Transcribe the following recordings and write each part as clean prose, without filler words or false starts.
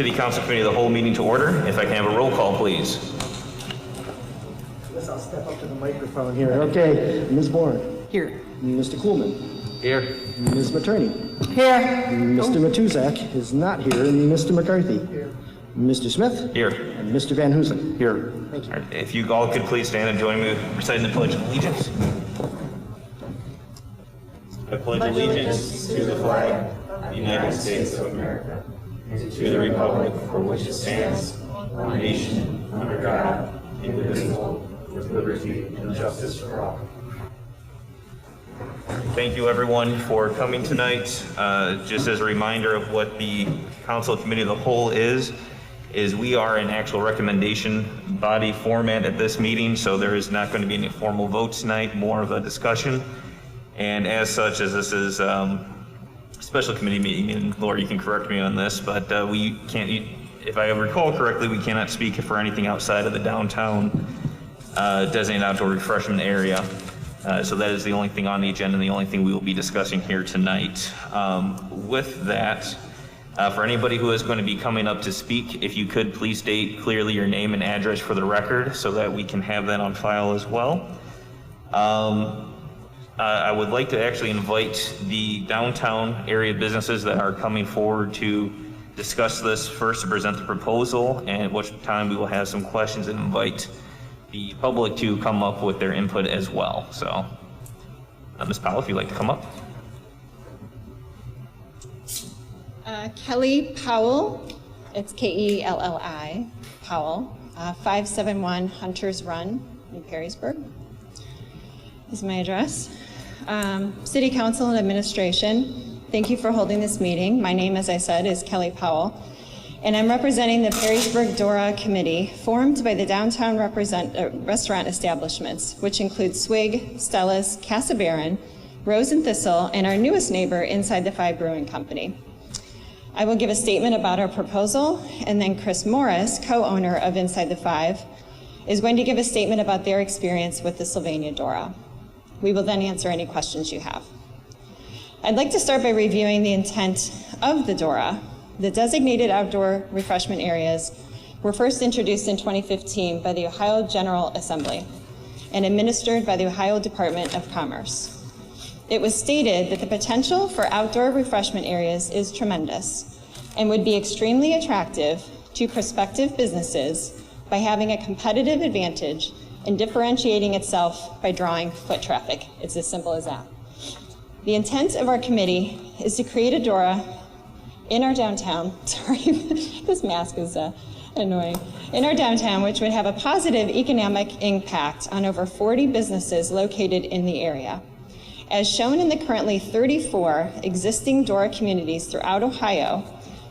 City Council Committee of the Whole meeting to order. If I can have a roll call, please. I'll step up to the microphone here. Okay, Ms. Bourne. Here. Mr. Kuhlman. Here. Ms. Materney. Here. Mr. Matuzak is not here. And Mr. McCarthy. Here. Mr. Smith. Here. And Mr. Van Hoosen. Here. Thank you. All right, if you all could please stand and join me in reciting the Pledge of Allegiance. I pledge allegiance to the flag of the United States of America and to the republic for which it stands, one nation, under God, indivisible, with liberty and justice for all. Thank you, everyone, for coming tonight. Just as a reminder of what the Council Committee of the Whole is we are an actual recommendation body format at this meeting, so there is not going to be any formal votes tonight, more of a discussion. And as such, as this is a special committee meeting, and Laura, you can correct me on this, but we can't, if I recall correctly, we cannot speak for anything outside of the downtown designated outdoor refreshment area. So that is the only thing on the agenda and the only thing we will be discussing here tonight. With that, for anybody who is going to be coming up to speak, if you could please state clearly your name and address for the record so that we can have that on file as well. I would like to actually invite the downtown area businesses that are coming forward to discuss this first, to present the proposal, and at which time we will have some questions and invite the public to come up with their input as well. So, Ms. Powell, if you'd like to come up. Kelly Powell, it's Kelli, Powell, 571 Hunters Run in Perrysburg is my address. City Council and Administration, thank you for holding this meeting. My name, as I said, is Kelly Powell, and I'm representing the Perrysburg DORA Committee, formed by the downtown restaurant establishments, which include Swig, Stella's, Casa Baron, Rose and Thistle, and our newest neighbor, Inside the Five Brewing Company. I will give a statement about our proposal, and then Chris Morris, co-owner of Inside the Five, is going to give a statement about their experience with the Sylvania DORA. We will then answer any questions you have. I'd like to start by reviewing the intent of the DORA. The designated outdoor refreshment areas were first introduced in 2015 by the Ohio General Assembly and administered by the Ohio Department of Commerce. It was stated that the potential for outdoor refreshment areas is tremendous and would be extremely attractive to prospective businesses by having a competitive advantage and differentiating itself by drawing foot traffic. It's as simple as that. The intent of our committee is to create a DORA in our downtown, sorry, this mask is annoying, in our downtown, which would have a positive economic impact on over 40 businesses located in the area. As shown in the currently 34 existing DORA communities throughout Ohio,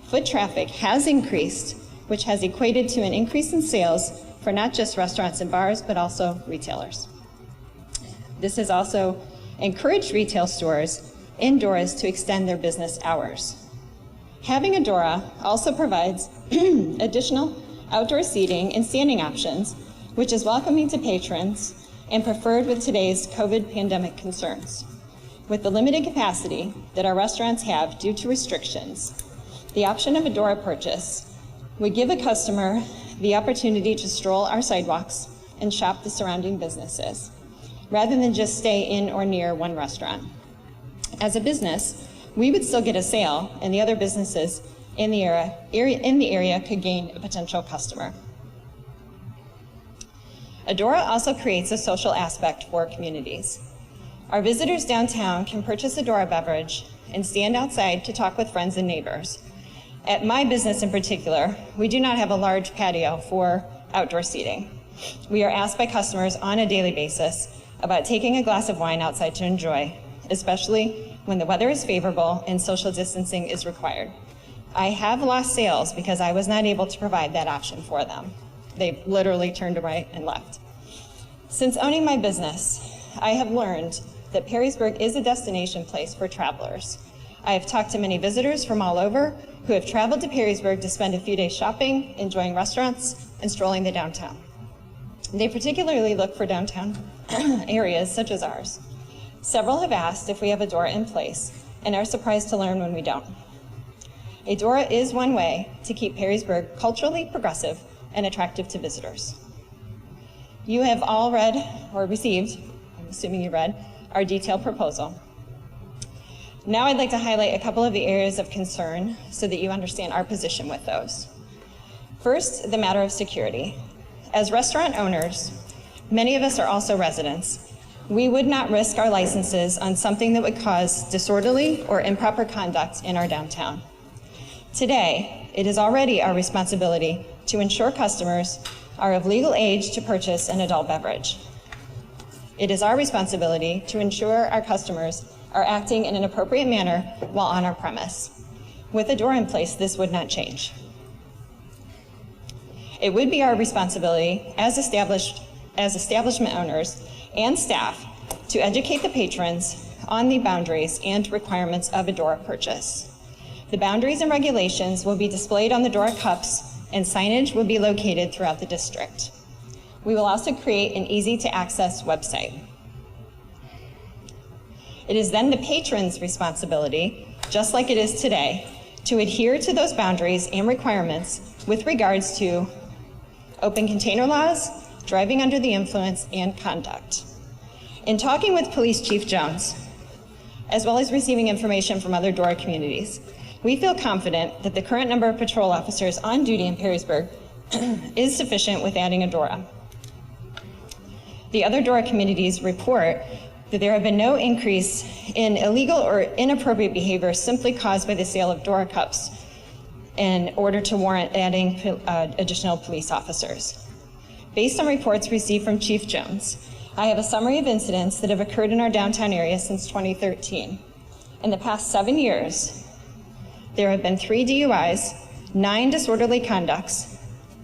foot traffic has increased, which has equated to an increase in sales for not just restaurants and bars, but also retailers. This has also encouraged retail stores in DORAs to extend their business hours. Having a DORA also provides additional outdoor seating and standing options, which is welcoming to patrons and preferred with today's COVID pandemic concerns. With the limited capacity that our restaurants have due to restrictions, the option of a DORA purchase would give a customer the opportunity to stroll our sidewalks and shop the surrounding businesses, rather than just stay in or near one restaurant. As a business, we would still get a sale, and the other businesses in the area could gain a potential customer. A DORA also creates a social aspect for communities. Our visitors downtown can purchase a DORA beverage and stand outside to talk with friends and neighbors. At my business in particular, we do not have a large patio for outdoor seating. We are asked by customers on a daily basis about taking a glass of wine outside to enjoy, especially when the weather is favorable and social distancing is required. I have lost sales because I was not able to provide that option for them. They literally turned away and left. Since owning my business, I have learned that Perrysburg is a destination place for travelers. I have talked to many visitors from all over who have traveled to Perrysburg to spend a few days shopping, enjoying restaurants, and strolling the downtown. They particularly look for downtown areas such as ours. Several have asked if we have a DORA in place and are surprised to learn when we don't. A DORA is one way to keep Perrysburg culturally progressive and attractive to visitors. You have all read or received, I'm assuming you read, our detailed proposal. Now I'd like to highlight a couple of the areas of concern so that you understand our position with those. First, the matter of security. As restaurant owners, many of us are also residents. We would not risk our licenses on something that would cause disorderly or improper conduct in our downtown. Today, it is already our responsibility to ensure customers are of legal age to purchase an adult beverage. It is our responsibility to ensure our customers are acting in an appropriate manner while on our premise. With a DORA in place, this would not change. It would be our responsibility as establishment owners and staff to educate the patrons on the boundaries and requirements of a DORA purchase. The boundaries and regulations will be displayed on the DORA cups, and signage will be located throughout the district. We will also create an easy-to-access website. It is then the patron's responsibility, just like it is today, to adhere to those boundaries and requirements with regards to open container laws, driving under the influence, and conduct. In talking with Police Chief Jones, as well as receiving information from other DORA communities, we feel confident that the current number of patrol officers on duty in Perrysburg is sufficient with adding a DORA. The other DORA communities report that there have been no increase in illegal or inappropriate behavior simply caused by the sale of DORA cups in order to warrant adding additional police officers. Based on reports received from Chief Jones, I have a summary of incidents that have occurred in our downtown area since 2013. In the past 7 years, there have been 3 DUIs, 9 disorderly conducts,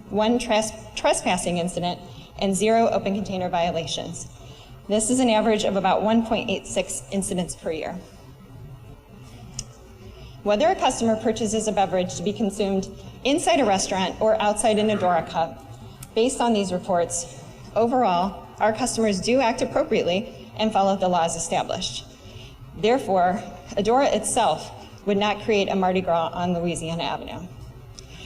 1 trespassing incident, and 0 open container violations. This is an average of about 1.86 incidents per year. Whether a customer purchases a beverage to be consumed inside a restaurant or outside in a DORA cup, based on these reports, overall, our customers do act appropriately and follow the laws established. Therefore, a DORA itself would not create a Mardi Gras on Louisiana Avenue.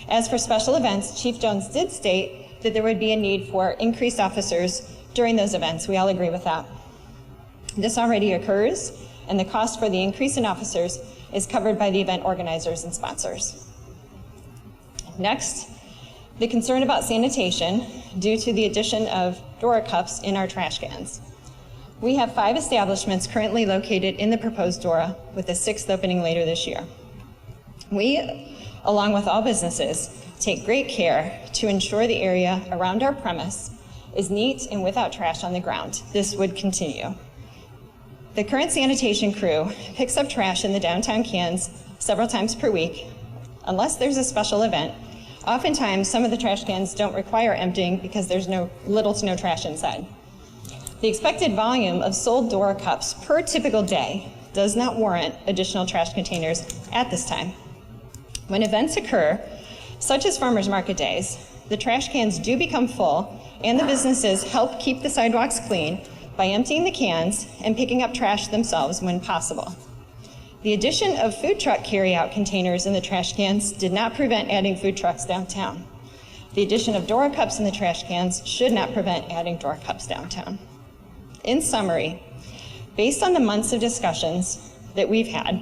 As for special events, Chief Jones did state that there would be a need for increased officers during those events. We all agree with that. This already occurs, and the cost for the increase in officers is covered by the event organizers and sponsors. Next, the concern about sanitation due to the addition of DORA cups in our trash cans. We have 5 establishments currently located in the proposed DORA, with a 6th opening later this year. We, along with all businesses, take great care to ensure the area around our premise is neat and without trash on the ground. This would continue. The current sanitation crew picks up trash in the downtown cans several times per week. Unless there's a special event, oftentimes some of the trash cans don't require emptying because there's little to no trash inside. The expected volume of sold DORA cups per typical day does not warrant additional trash containers at this time. When events occur, such as farmers market days, the trash cans do become full, and the businesses help keep the sidewalks clean by emptying the cans and picking up trash themselves when possible. The addition of food truck carryout containers in the trash cans did not prevent adding food trucks downtown. The addition of DORA cups in the trash cans should not prevent adding DORA cups downtown. In summary, based on the months of discussions that we've had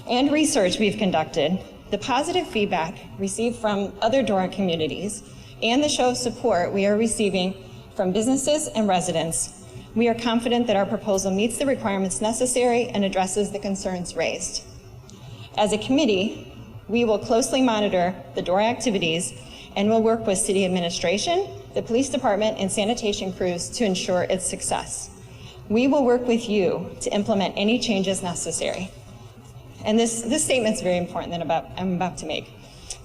and research we've conducted, the positive feedback received from other DORA communities, and the show of support we are receiving from businesses and residents, we are confident that our proposal meets the requirements necessary and addresses the concerns raised. As a committee, we will closely monitor the DORA activities and will work with city administration, the police department, and sanitation crews to ensure its success. We will work with you to implement any changes necessary. And this statement's very important that I'm about to make.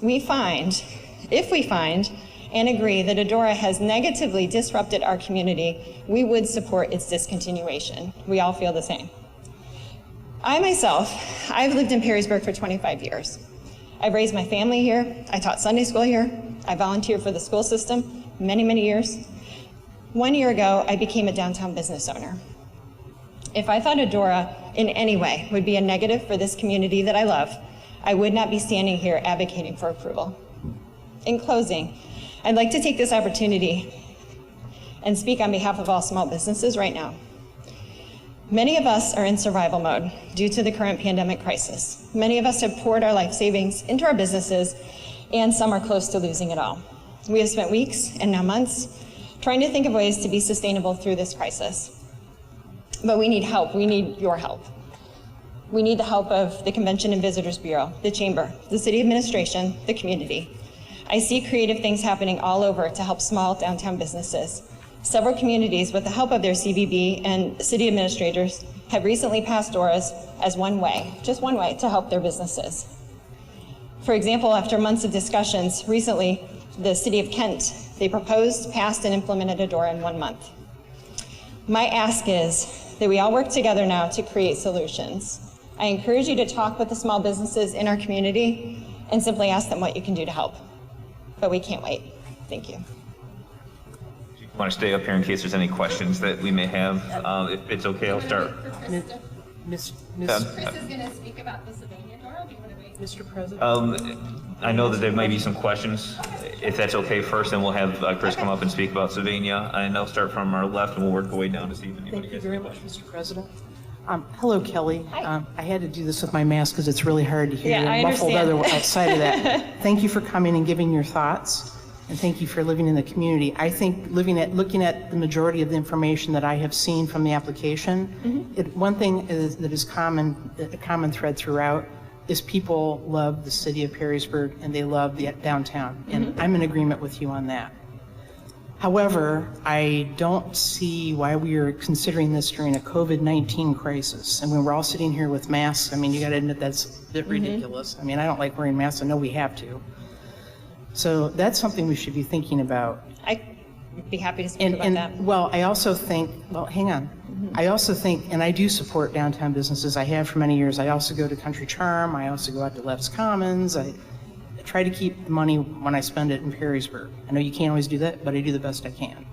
If we find and agree that a DORA has negatively disrupted our community, we would support its discontinuation. We all feel the same. I myself, I've lived in Perrysburg for 25 years. I've raised my family here. I taught Sunday school here. I volunteered for the school system many, many years. 1 year ago, I became a downtown business owner. If I thought a DORA in any way would be a negative for this community that I love, I would not be standing here advocating for approval. In closing, I'd like to take this opportunity and speak on behalf of all small businesses right now. Many of us are in survival mode due to the current pandemic crisis. Many of us have poured our life savings into our businesses, and some are close to losing it all. We have spent weeks and now months trying to think of ways to be sustainable through this crisis. But we need help. We need your help. We need the help of the Convention and Visitors Bureau, the Chamber, the City Administration, the community. I see creative things happening all over to help small downtown businesses. Several communities, with the help of their CVB and city administrators, have recently passed DORAs as one way, just one way, to help their businesses. For example, after months of discussions, recently, the City of Kent, they proposed, passed, and implemented a DORA in 1 month. My ask is that we all work together now to create solutions. I encourage you to talk with the small businesses in our community and simply ask them what you can do to help. But we can't wait. Thank you. I want to stay up here in case there's any questions that we may have. If it's okay, I'll start. Chris is going to speak about the Sylvania DORA. Do you want to wait? Mr. President? I know that there may be some questions. If that's okay first, then we'll have Chris come up and speak about Sylvania. And I'll start from our left and we'll work our way down to see if anybody Thank you has very any much, questions. Mr. President. Hello, Kelly. Hi. I had to do this with my mask because it's really hard to hear Yeah, I muffled understand. outside of that. Thank you for coming and giving your thoughts. And thank you for living in the community. I think looking at the majority of the information that I have seen from the application, one thing that is a common thread throughout is people love the city of Perrysburg and they love the downtown. And I'm in agreement with you on that. However, I don't see why we are considering this during a COVID-19 crisis. And when we're all sitting here with masks, I mean, you got to admit that's a bit ridiculous. I mean, I don't like wearing masks. I know we have to. So that's something we should be thinking about. I'd be happy to speak about that. Well, I also think, well, hang on. I also think, and I do support downtown businesses. I have for many years. I also go to Country Charm. I also go out to Left's Commons. I try to keep the money when I spend it in Perrysburg. I know you can't always do that, but I do the best I can.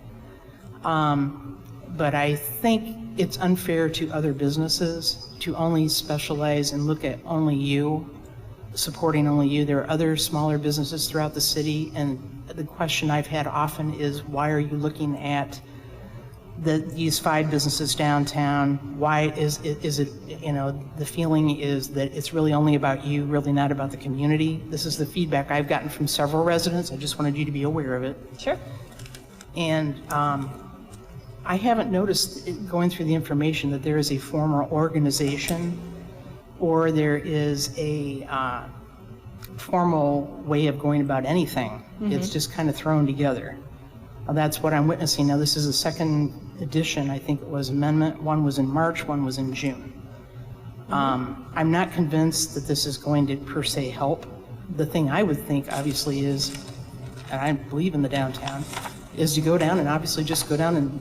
But I think it's unfair to other businesses to only specialize and look at only you, supporting only you. There are other smaller businesses throughout the city, and the question I've had often is, why are you looking at these 5 businesses downtown? Why is it, the feeling is that it's really only about you, really not about the community? This is the feedback I've gotten from several residents. I just wanted you to be aware of it. Sure. And I haven't noticed, going through the information, that there is a formal organization or there is a formal way of going about anything. It's just kind of thrown together. That's what I'm witnessing. Now, this is a second edition, I think it was, amendment. One was in March, one was in June. I'm not convinced that this is going to per se help. The thing I would think, obviously, is, and I believe in the downtown, is to go down and obviously just go down and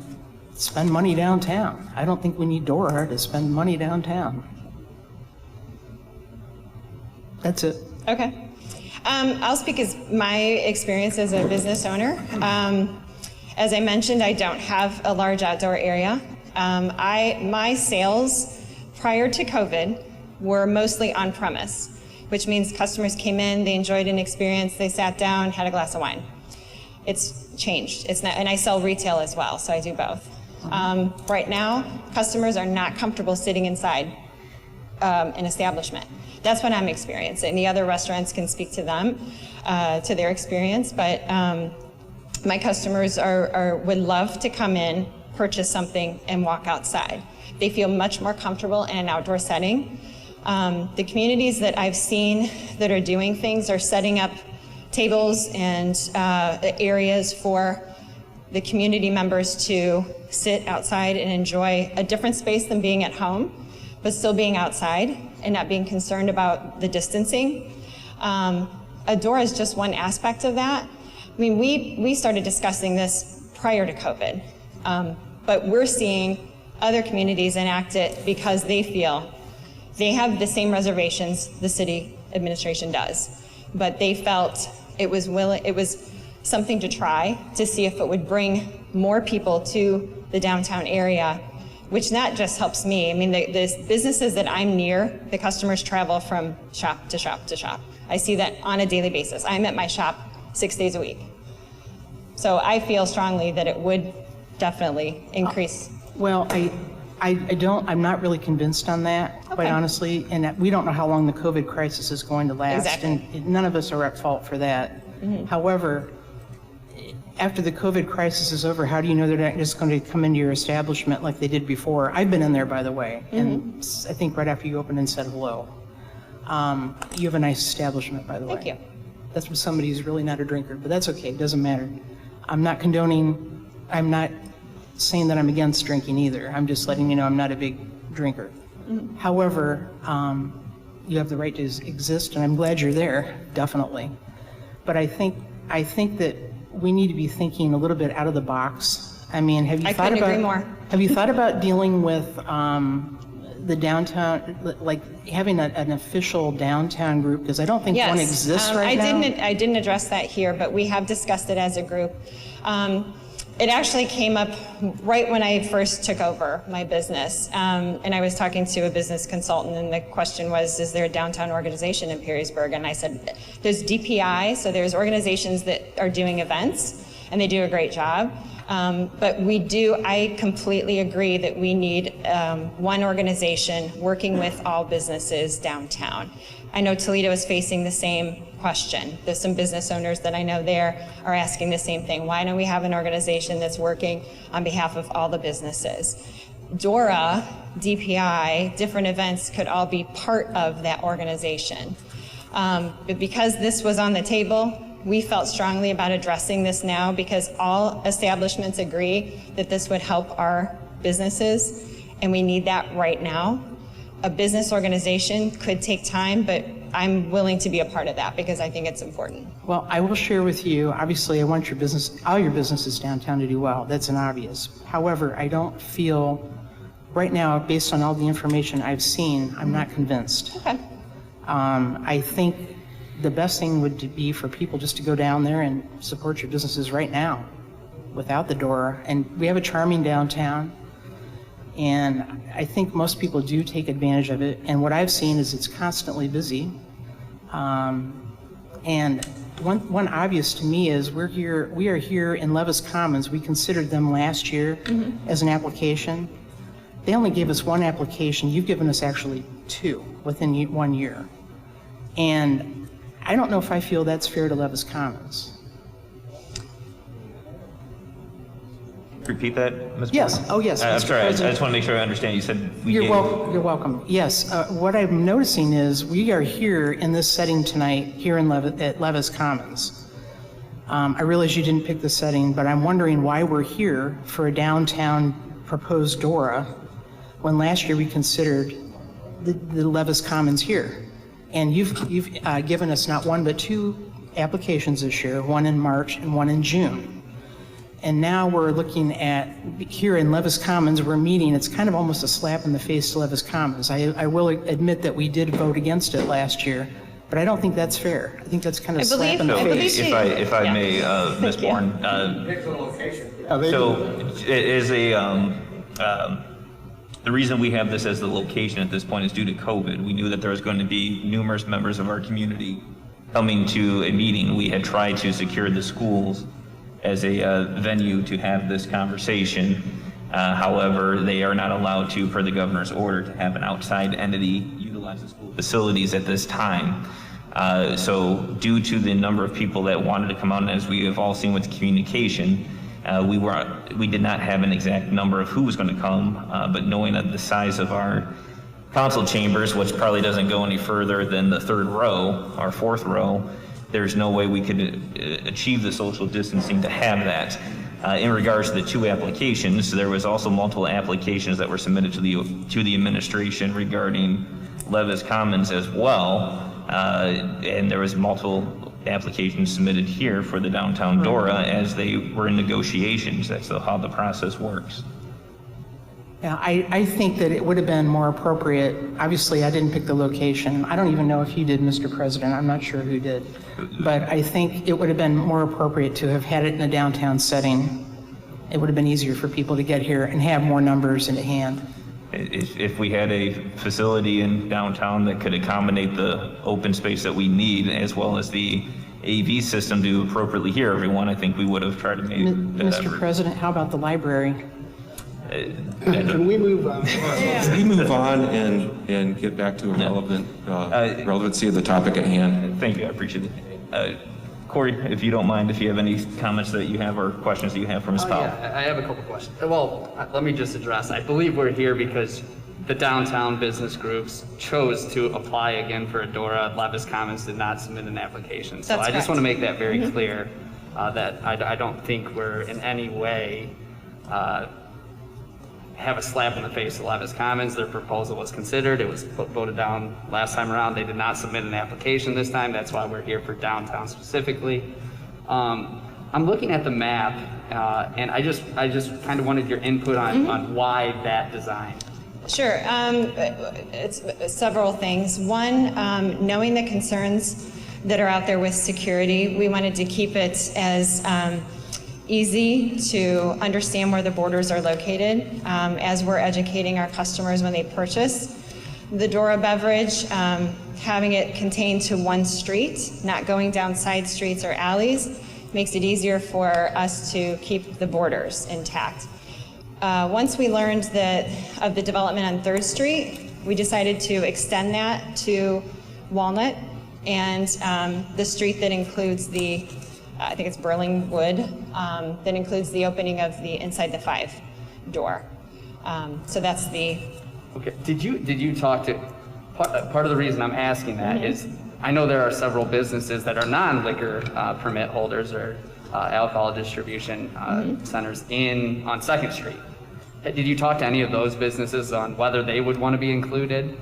spend money downtown. I don't think we need DORA to spend money downtown. That's it. Okay. I'll speak as my experience as a business owner. As I mentioned, I don't have a large outdoor area. My sales prior to COVID were mostly on premise, which means customers came in, they enjoyed an experience, they sat down, had a glass of wine. It's changed. It's not, and I sell retail as well, so I do both. Right now, customers are not comfortable sitting inside an establishment. That's what I'm experiencing. The other restaurants can speak to them, to their experience, but my customers would love to come in, purchase something, and walk outside. They feel much more comfortable in an outdoor setting. The communities that I've seen that are doing things are setting up tables and areas for the community members to sit outside and enjoy a different space than being at home, but still being outside and not being concerned about the distancing. A DORA is just one aspect of that. I mean, we started discussing this prior to COVID, but we're seeing other communities enact it because they feel they have the same reservations the city administration does, but they felt it was something to try to see if it would bring more people to the downtown area which not just helps me. I mean, the businesses that I'm near, the customers travel from shop to shop to shop. I see that on a daily basis. I'm at my shop 6 days a week. So I feel strongly that it would definitely increase. Well, I'm not really convinced on that, quite Okay. honestly, and that we don't know how long the COVID crisis is going to last. Exactly. And none of us are at fault for that. However, after the COVID crisis is over, how do you know they're not just going to come into your establishment like they did before? I've been in there, by the way, and I think right after you opened and said hello. You have a nice establishment, by the way. Thank you. That's from somebody who's really not a drinker, but that's okay, it doesn't matter. I'm not saying that I'm against drinking either. I'm just letting you know I'm not a big drinker. However, you have the right to exist, and I'm glad you're there, definitely. But I think that we need to be thinking a little bit out of the box. I mean, have you I thought couldn't about agree more. Have you thought about dealing with the downtown, like having an official downtown group? Because I don't think one exists right now. I didn't address that here, but we have discussed it as a group. It actually came up right when I first took over my business, and I was talking to a business consultant, and the question was, is there a downtown organization in Perrysburg? And I said, there's DPI, so there's organizations that are doing events, and they do a great job. But I completely agree that we need one organization working with all businesses downtown. I know Toledo is facing the same question. There's some business owners that I know there are asking the same thing. Why don't we have an organization that's working on behalf of all the businesses? DORA, DPI, different events could all be part of that organization. But because this was on the table, we felt strongly about addressing this now because all establishments agree that this would help our businesses, and we need that right now. A business organization could take time, but I'm willing to be a part of that because I think it's important. Well, I will share with you, obviously I want all your businesses downtown to do well. That's an obvious. However, I don't feel, right now, based on all the information I've seen, I'm not convinced. Okay. I think the best thing would be for people just to go down there and support your businesses right now without the DORA. And we have a charming downtown, and I think most people do take advantage of it. And what I've seen is it's constantly busy. And one obvious to me is we are here in Levis Commons. We considered them last year as an application. They only gave us one application. You've given us actually two within 1 year. And I don't know if I feel that's fair to Levis Commons. Repeat that, Ms. Yes. Bourne? Oh, yes, I'm Mr. sorry, I President. just want to make sure I understand. You said we You're gave... welcome. Yes, what I'm noticing is we are here in this setting tonight, here at Levis Commons. I realize you didn't pick the setting, but I'm wondering why we're here for a downtown proposed DORA when last year we considered the Levis Commons here. And you've given us not one but two applications this year, one in March and one in June. And now we're looking at, here in Levis Commons, we're meeting, it's kind of almost a slap in the face to Levis Commons. I will admit that we did vote against it last year, but I don't think that's fair. I think that's kind of a slap in the face. If I may, Ms. Bourne, so as the reason we have this as the location at this point is due to COVID. We knew that there was going to be numerous members of our community coming to a meeting. We had tried to secure the schools as a venue to have this conversation. However, they are not allowed to, per the governor's order, to have an outside entity utilize the school facilities at this time. So due to the number of people that wanted to come out, and as we have all seen with the communication, we did not have an exact number of who was going to come, but knowing that the size of our council chambers, which probably doesn't go any further than the third row or fourth row, there's no way we could achieve the social distancing to have that. In regards to the two applications, there was also multiple applications that were submitted to the administration regarding Levis Commons as well, and there was multiple applications submitted here for the downtown DORA as they were in negotiations. That's how the process works. Yeah, I think that it would have been more appropriate. Obviously, I didn't pick the location. I don't even know if you did, Mr. President. I'm not sure who did. But I think it would have been more appropriate to have had it in a downtown setting it would have been easier for people to get here and have more numbers in hand. If we had a facility in downtown that could accommodate the open space that we need, as well as the AV system to appropriately hear everyone, I think we would have tried to make that Mr. effort. President, how about the library? Can we move on? Can we move on and get back to a relevant relevancy of the topic at hand? Thank you, I appreciate it. Corey, if you don't mind, if you have any comments that you have or questions that you have for Ms. Powell. Yeah, I have a couple questions. Well, let me just address, I believe we're here because the downtown business groups chose to apply again for a DORA. Levis Commons did not submit an application. So That's I just correct. want to make that very clear, that I don't think we're in any way have a slap in the face of Levis Commons. Their proposal was considered. It was voted down last time around. They did not submit an application this time. That's why we're here for downtown specifically. I'm looking at the map, and I just kind of wanted your input on why that design. Sure. It's several things. One, knowing the concerns that are out there with security, we wanted to keep it as easy to understand where the borders are located as we're educating our customers when they purchase the DORA beverage, having it contained to one street, not going down side streets or alleys, makes it easier for us to keep the borders intact. Once we learned of the development on 3rd Street, we decided to extend that to Walnut and the street that includes I think it's Burlingwood, that includes the opening of the inside the 5 door. So that's the. Okay. Did you talk to, part of the reason I'm asking that is I know there are several businesses that are non-liquor permit holders or alcohol distribution centers on 2nd Street. Did you talk to any of those businesses on whether they would want to be included?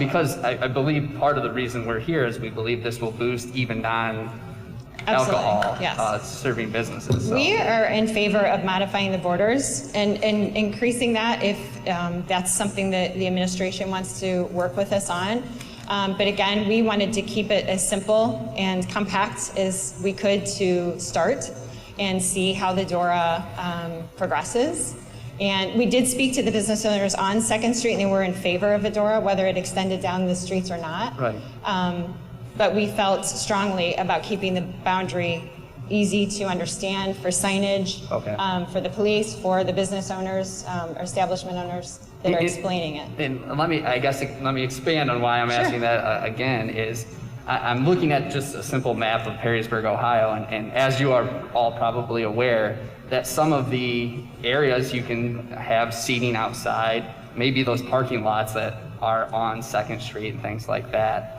Because I believe part of the reason we're here is we believe this will boost even non-alcohol Absolutely, yes. serving businesses. So. We are in favor of modifying the borders and increasing that if that's something that the administration wants to work with us on. But again, we wanted to keep it as simple and compact as we could to start and see how the DORA progresses. And we did speak to the business owners on 2nd Street, and they were in favor of a DORA, whether it extended down the streets or not. Right. But we felt strongly about keeping the boundary easy to understand for signage, Okay. For the police, for the business owners, or establishment owners that are explaining it. And let me expand on why I'm asking that again is I'm looking at just a simple map of Perrysburg, Ohio, and as you are all probably aware, that some of the areas you can have seating outside, maybe those parking lots that are on 2nd Street and things like that.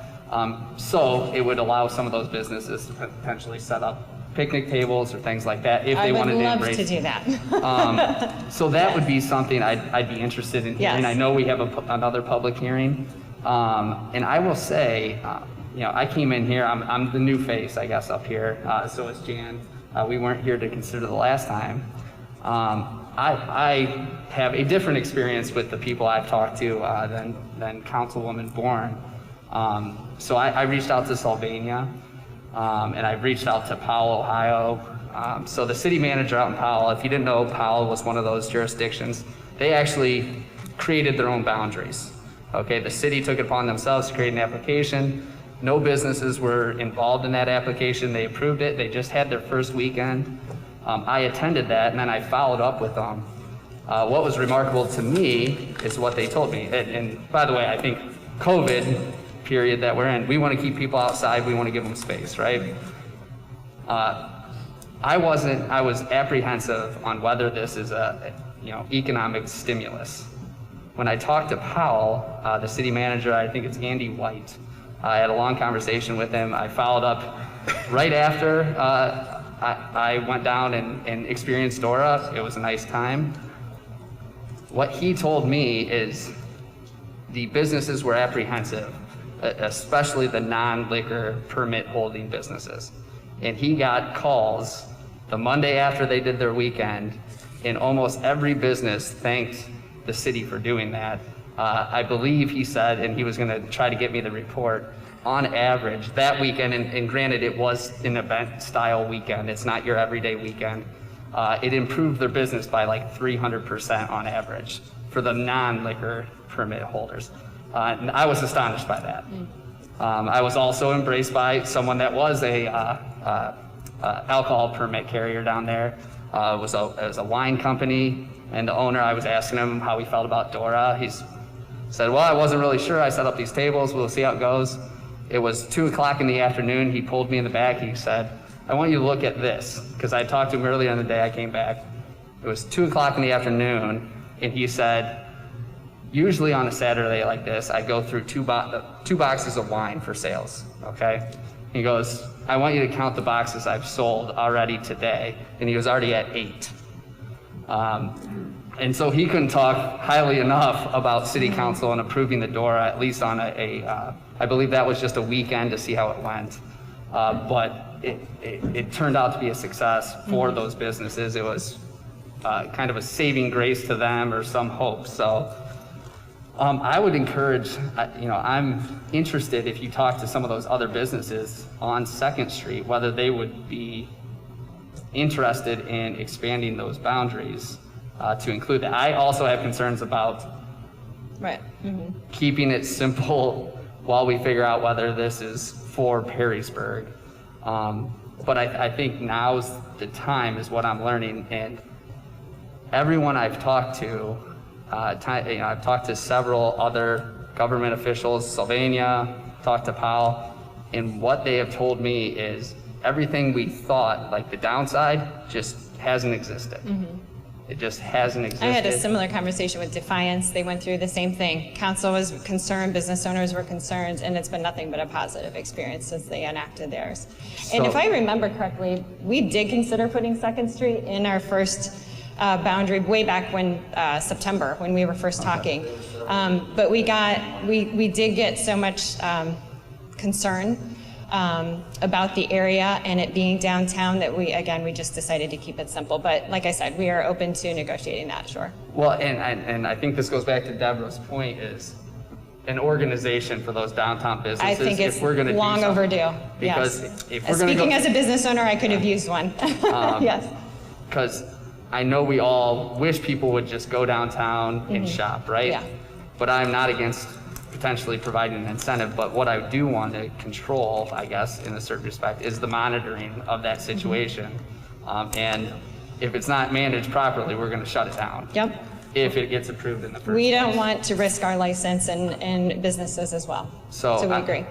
So it would allow some of those businesses to potentially set up picnic tables or things like that if they wanted to I would love embrace. to do that. So that would be something I'd be interested in hearing. Yes. I know we have another public hearing. And I will say, I came in here, I'm the new face, I guess, up here. So is Jan. We weren't here to consider the last time. I have a different experience with the people I've talked to than Councilwoman Bourne. So I reached out to Sylvania, and I've reached out to Powell, Ohio. So the city manager out in Powell, if you didn't know, Powell was one of those jurisdictions. They actually created their own boundaries. Okay, the city took it upon themselves to create an application. No businesses were involved in that application. They approved it. They just had their first weekend. I attended that, and then I followed up with them. What was remarkable to me is what they told me. And by the way, I think COVID period that we're in, we want to keep people outside. We want to give them space, right? I was apprehensive on whether this is a economic stimulus. When I talked to Powell, the city manager, I think it's Andy White, I had a long conversation with him. I followed up right after I went down and experienced DORA. It was a nice time. What he told me is the businesses were apprehensive, especially the non-liquor permit holding businesses. And he got calls the Monday after they did their weekend, and almost every business thanked the city for doing that. I believe he said, and he was going to try to get me the report, on average that weekend, and granted it was an event style weekend, it's not your everyday weekend, it improved their business by like 300% on average for the non-liquor permit holders. And I was astonished by that. I was also embraced by someone that was a alcohol permit carrier down there. It was a wine company, and the owner, I was asking him how he felt about DORA. He said, well, I wasn't really sure. I set up these tables. We'll see how it goes. It was 2 o'clock in the afternoon. He pulled me in the back. He said, I want you to look at this, because I talked to him earlier in the day. I came back. It was 2 o'clock in the afternoon, and he said, usually on a Saturday like this, I go through two boxes of wine for sales, okay? He goes, I want you to count the boxes I've sold already today. And he was already at 8. And so he couldn't talk highly enough about city council and approving the DORA, at least on I believe that was just a weekend to see how it went. But it turned out to be a success for those businesses. It was kind of a saving grace to them, or some hope. So I would encourage, I'm interested if you talk to some of those other businesses on 2nd Street, whether they would be interested in expanding those boundaries to include that. I also have concerns about keeping it simple while we figure out whether this is for Perrysburg. But I think now's the time, is what I'm learning. And everyone I've talked to, I've talked to several other government officials, Sylvania, talked to Powell, and what they have told me is everything we thought, like the downside, just hasn't existed. It just hasn't existed. I had a similar conversation with Defiance. They went through the same thing. Council was concerned, business owners were concerned, and it's been nothing but a positive experience since they enacted theirs. And if I remember correctly, we did consider putting 2nd Street in our first boundary way back when September, when we were first talking. But we did get so much concern about the area and it being downtown that we just decided to keep it simple. But like I said, we are open to negotiating that, sure. Well, and I think this goes back to Deborah's point, is an organization for those downtown businesses. I think it's if we're gonna long overdue. Because yes. if we're going to Speaking as a business owner, I could have used one. Yes. Because I know we all wish people would just go downtown and shop, right? Yeah. But I'm not against potentially providing an incentive, but what I do want to control, I guess, in a certain respect, is the monitoring of that situation. And if it's not managed properly, we're going to shut it down. Yep. If it gets approved in the first We don't place. want to risk our license and businesses as well. So we agree.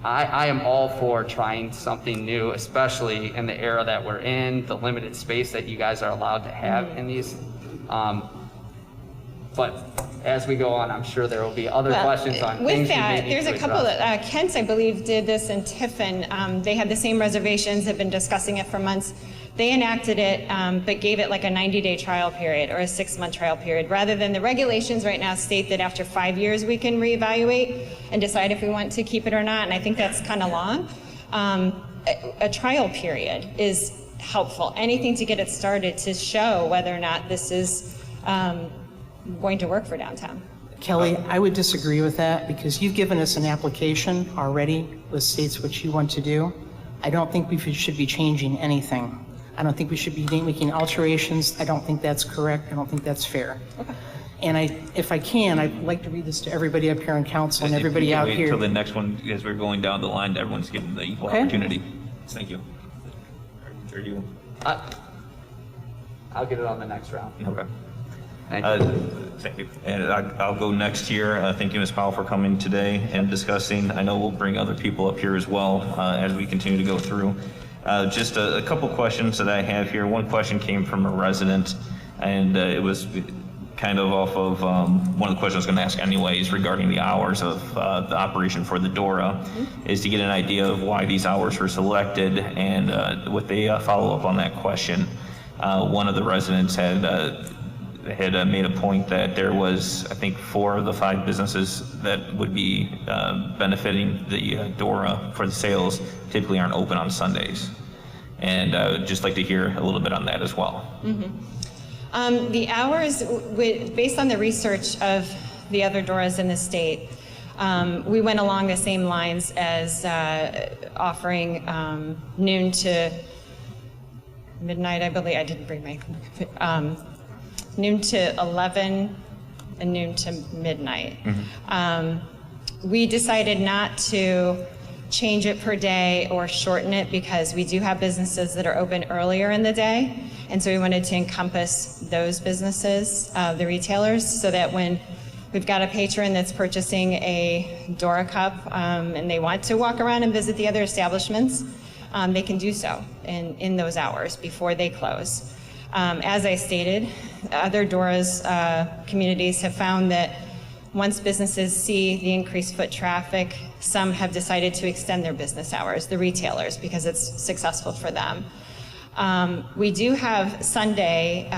I am all for trying something new, especially in the era that we're in, the limited space that you guys are allowed to have in these. But as we go on, I'm sure there will be other questions on with things that, we may need there's to a couple address. that Kent, I believe, did this in Tiffin. They had the same reservations, have been discussing it for months. They enacted it, but gave it like a 90-day trial period or a 6-month trial period, rather than the regulations right now state that after 5 years we can reevaluate and decide if we want to keep it or not. And I think that's kind of long. A trial period is helpful. Anything to get it started to show whether or not this is going to work for downtown. Kelly, I would disagree with that because you've given us an application already that states what you want to do. I don't think we should be changing anything. I don't think we should be making alterations. I don't think that's correct. I don't think that's fair. Okay. And if I can, I'd like to read this to everybody up here on council and everybody out Wait here. till the next one, as we're going down the line, everyone's getting the equal opportunity. Thank you. Are you? I'll get it on the next round. Okay. Thank you. Thank you. And I'll go next here. Thank you, Ms. Powell, for coming today and discussing. I know we'll bring other people up here as well as we continue to go through. Just a couple questions that I have here. One question came from a resident, and it was kind of off of one of the questions I was going to ask anyways regarding the hours of the operation for the DORA, is to get an idea of why these hours were selected and with a follow-up on that question. One of the residents had made a point that there was, I think, 4 of the 5 businesses that would be benefiting the DORA for the sales typically aren't open on Sundays. And I would just like to hear a little bit on that as well. The hours, based on the research of the other DORAs in the state, we went along the same lines as offering noon to midnight, I believe. I didn't bring my, noon to 11 and noon to midnight. We decided not to change it per day or shorten it because we do have businesses that are open earlier in the day. And so we wanted to encompass those businesses, the retailers, so that when we've got a patron that's purchasing a DORA cup and they want to walk around and visit the other establishments, they can do so in those hours before they close. As I stated, other DORA's communities have found that once businesses see the increased foot traffic, some have decided to extend their business hours, the retailers, because it's successful for them. We do have Sunday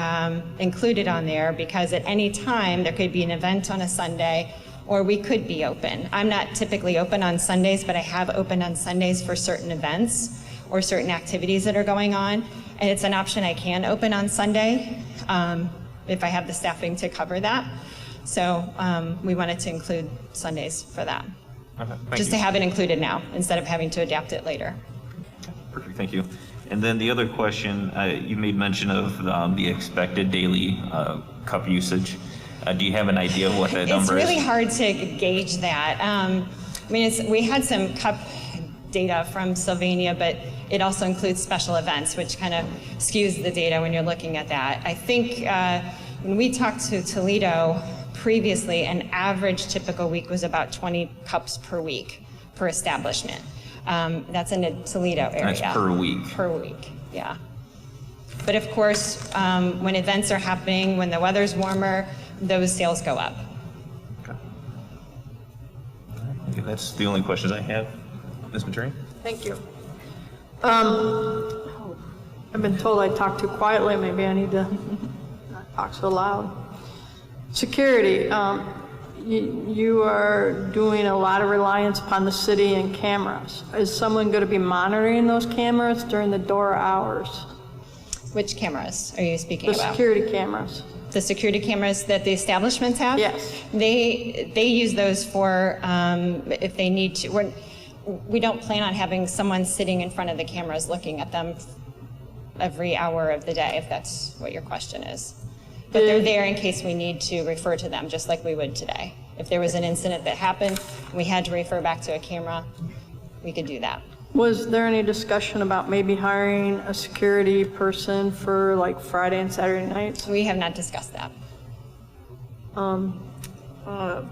included on there because at any time there could be an event on a Sunday or we could be open. I'm not typically open on Sundays, but I have opened on Sundays for certain events or certain activities that are going on. And it's an option I can open on Sunday if I have the staffing to cover that. So we wanted to include Sundays for that. Okay, just to have it included now instead of having to adapt it later. Perfect, thank you. And then the other question, you made mention of the expected daily cup usage. Do you have an idea of what that number is? It's really hard to gauge that. I mean, we had some cup data from Sylvania, but it also includes special events, which kind of skews the data when you're looking at that. I think when we talked to Toledo previously, an average typical week was about 20 cups per week per establishment. That's in the Toledo area. That's per week? Per week, yeah. But of course, when events are happening, when the weather's warmer, those sales go up. Okay, that's the only questions I have. Ms. Materi? Thank you. I've been told I talk too quietly. Maybe I need to not talk so loud. Security. You are doing a lot of reliance upon the city and cameras. Is someone going to be monitoring those cameras during the DORA hours? Which cameras are you speaking about? The security cameras. The security cameras that the establishments have? Yes. They use those for if they need to. We don't plan on having someone sitting in front of the cameras looking at them every hour of the day, if that's what your question is. But they're there in case we need to refer to them, just like we would today. If there was an incident that happened, and we had to refer back to a camera, we could do that. Was there any discussion about maybe hiring a security person for like Friday and Saturday nights? We have not discussed that.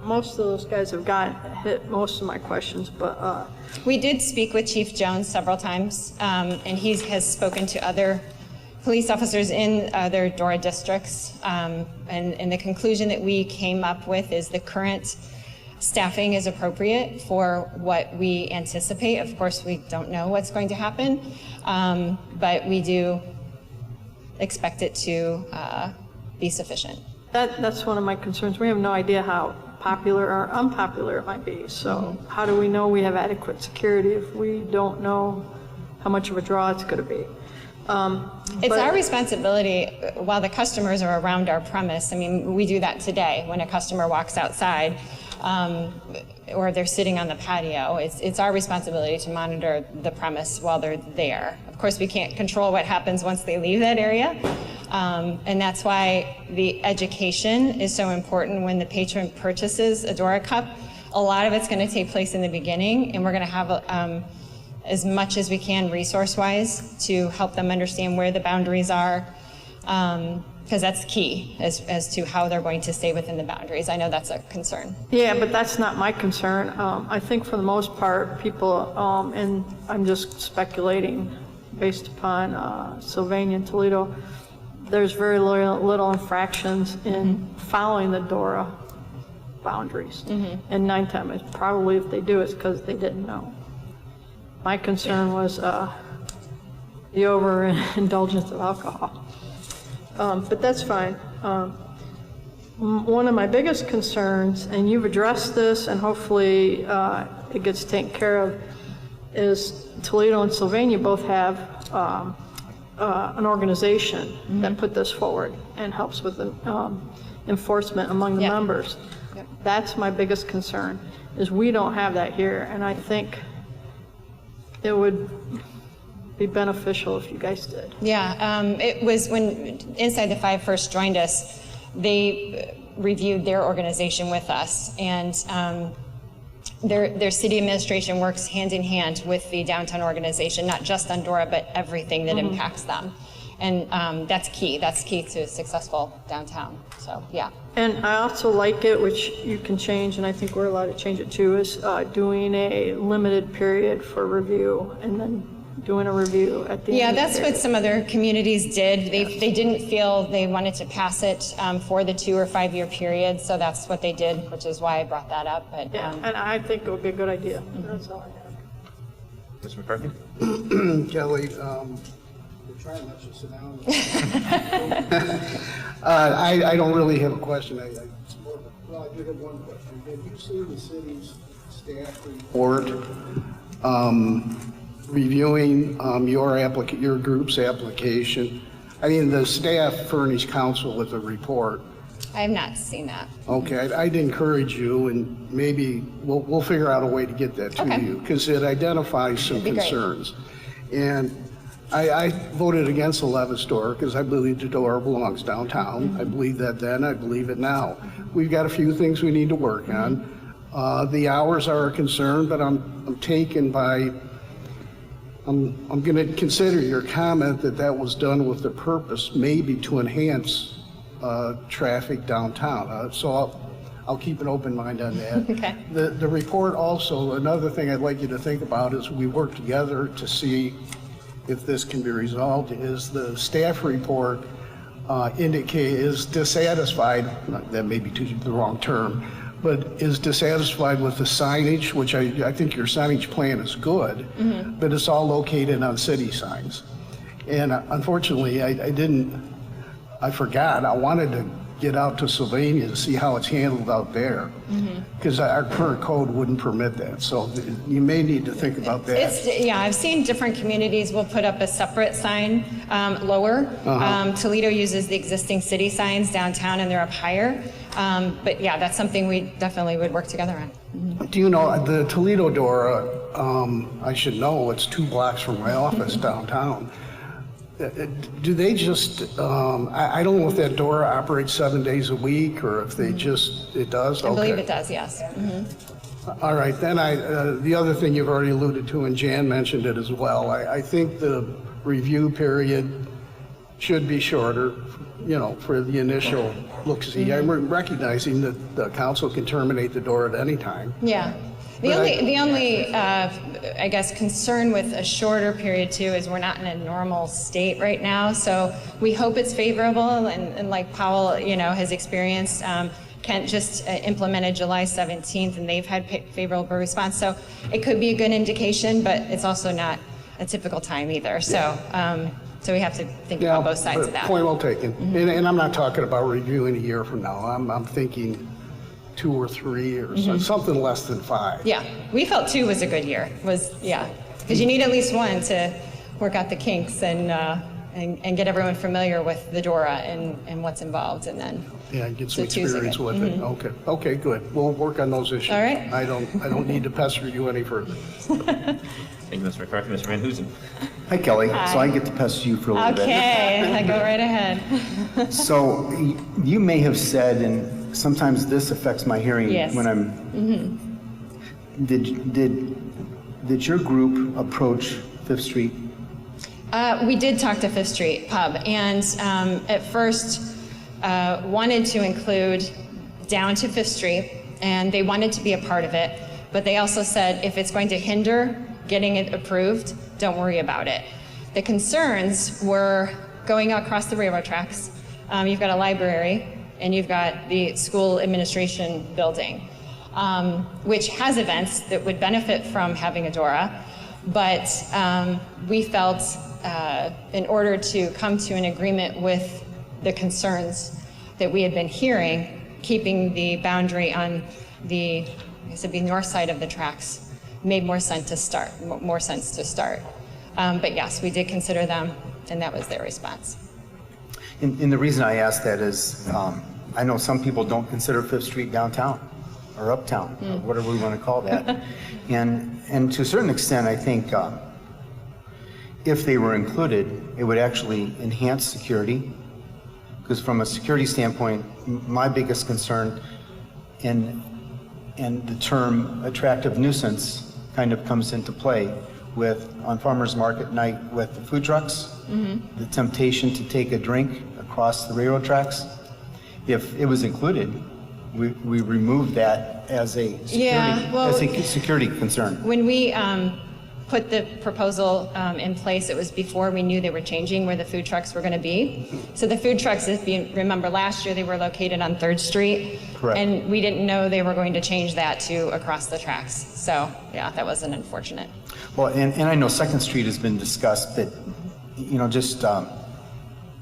Most of those guys have hit most of my questions, but we did speak with Chief Jones several times, and he has spoken to other police officers in other DORA districts, and the conclusion that we came up with is the current staffing is appropriate for what we anticipate. Of course, we don't know what's going to happen, but we do expect it to be sufficient. that's one of my concerns. We have no idea how popular or unpopular it might be. So how do we know we have adequate security if we don't know how much of a draw it's going to be? It's our responsibility while the customers are around our premise. I mean, we do that today when a customer walks outside or they're sitting on the patio. It's our responsibility to monitor the premise while they're there. Of course, we can't control what happens once they leave that area. And that's why the education is so important when the patron purchases a DORA cup. A lot of it's going to take place in the beginning, and we're going to have as much as we can resource-wise to help them understand where the boundaries are, because that's key as to how they're going to stay within the boundaries. I know that's a concern. Yeah, but that's not my concern. I think for the most part, people, and I'm just speculating based upon Sylvania and Toledo, there's very little infractions in following the DORA boundaries. And 9 times, probably if they do, it's because they didn't know. My concern was the overindulgence of alcohol. But that's fine. One of my biggest concerns, and you've addressed this and hopefully it gets taken care of, is Toledo and Sylvania both have an organization that put this forward and helps with the enforcement among the members. That's my biggest concern, is we don't have that here, and I think it would be beneficial if you guys did. Yeah, it was when Inside the Five first joined us, they reviewed their organization with us, and their city administration works hand in hand with the downtown organization, not just on DORA, but everything that impacts them. And that's key. That's key to a successful downtown. So, yeah. And I also like it, which you can change, and I think we're allowed to change it too, is doing a limited period for review and then doing a review at the Yeah, end. that's what some other communities did. They didn't feel they wanted to pass it for the 2 or 5 year period, so that's what they did, which is why I brought that up. But Yeah, and I think it would be a good idea. That's all I have. Mr. McCarthy? Kelly, we're trying not to sit down. I don't really have a question. Well, I do have one question. Have you seen the city's staff report reviewing your group's application? I mean, the staff furnished council with a report. I have not seen that. Okay, I'd encourage you, and maybe we'll figure out a way to get that to Okay. you, because it identifies some That'd be great. concerns. And I voted against the Levis DORA because I believe the DORA belongs downtown. I believe that then, I believe it now. We've got a few things we need to work on. The hours are a concern, but I'm taken by, I'm going to consider your comment that was done with the purpose maybe to enhance traffic downtown. So I'll keep an open mind on that. Okay. The report also, another thing I'd like you to think about is we work together to see if this can be resolved, is the staff report is dissatisfied, that may be the wrong term, but is dissatisfied with the signage, which I think your signage plan is good, but it's all located on city signs. And unfortunately, I forgot, I wanted to get out to Sylvania to see how it's handled out there, because our current code wouldn't permit that. So you may need to think about that. Yeah, I've seen different communities will put up a separate sign lower. Toledo uses the existing city signs downtown, and they're up higher. But yeah, that's something we definitely would work together on. Do you know, the Toledo DORA, I should know, it's 2 blocks from my office downtown. Do they just, I don't know if that DORA operates 7 days a week, or if they just, it does? I believe Okay. it does, yes. All right, then the other thing you've already alluded to, and Jan mentioned it as well, I think the review period should be shorter, for the initial look-see. I'm recognizing that the council can terminate the DORA at any time. Yeah. The only I guess, concern with a shorter period too is we're not in a normal state right now. So we hope it's favorable, and like Powell, has experienced, Kent just implemented July 17th, and they've had favorable response. So it could be a good indication, but it's also not a typical time either. So, so we have to think about both sides of that. Point well taken. And I'm not talking about reviewing a year from now. I'm thinking 2 or 3 or something less than 5. Yeah, we felt 2 was a good year. Because you need at least 1 to work out the kinks and get everyone familiar with the DORA and what's involved, and then. Yeah, get some So 2's a experience good- with it. Okay, good. We'll work on those issues. All right. I don't need to pester you any further. Thank you, Mr. McCarthy. Mr. Van Hoosen? Hi, Kelly. So I get to pester you for a little bit. Okay, go right ahead. So you may have said, and sometimes this affects my hearing Yes. when I'm. Did your group approach Fifth Street? We did talk to Fifth Street Pub, and at first wanted to include down to Fifth Street, and they wanted to be a part of it, but they also said if it's going to hinder getting it approved, don't worry about it. The concerns were going across the railroad tracks. You've got a library, and you've got the school administration building, which has events that would benefit from having a DORA, but we felt in order to come to an agreement with the concerns that we had been hearing, keeping the boundary on the, I guess it'd be north side of the tracks, made more sense to start. But yes, we did consider them, and that was their response. And the reason I ask that is I know some people don't consider Fifth Street downtown or uptown, or whatever we want to call that. And to a certain extent, I think if they were included, it would actually enhance security. Because from a security standpoint, my biggest concern and the term attractive nuisance kind of comes into play with, on farmers market night with the food trucks, the temptation to take a drink across the railroad tracks. If it was included, we removed that as a security concern. When we put the proposal in place, it was before we knew they were changing where the food trucks were going to be. So the food trucks, if you remember last year, they were located on 3rd Street. Correct. And we didn't know they were going to change that to across the tracks. So yeah, that was an unfortunate. Well, and I know 2nd Street has been discussed, but, you know, just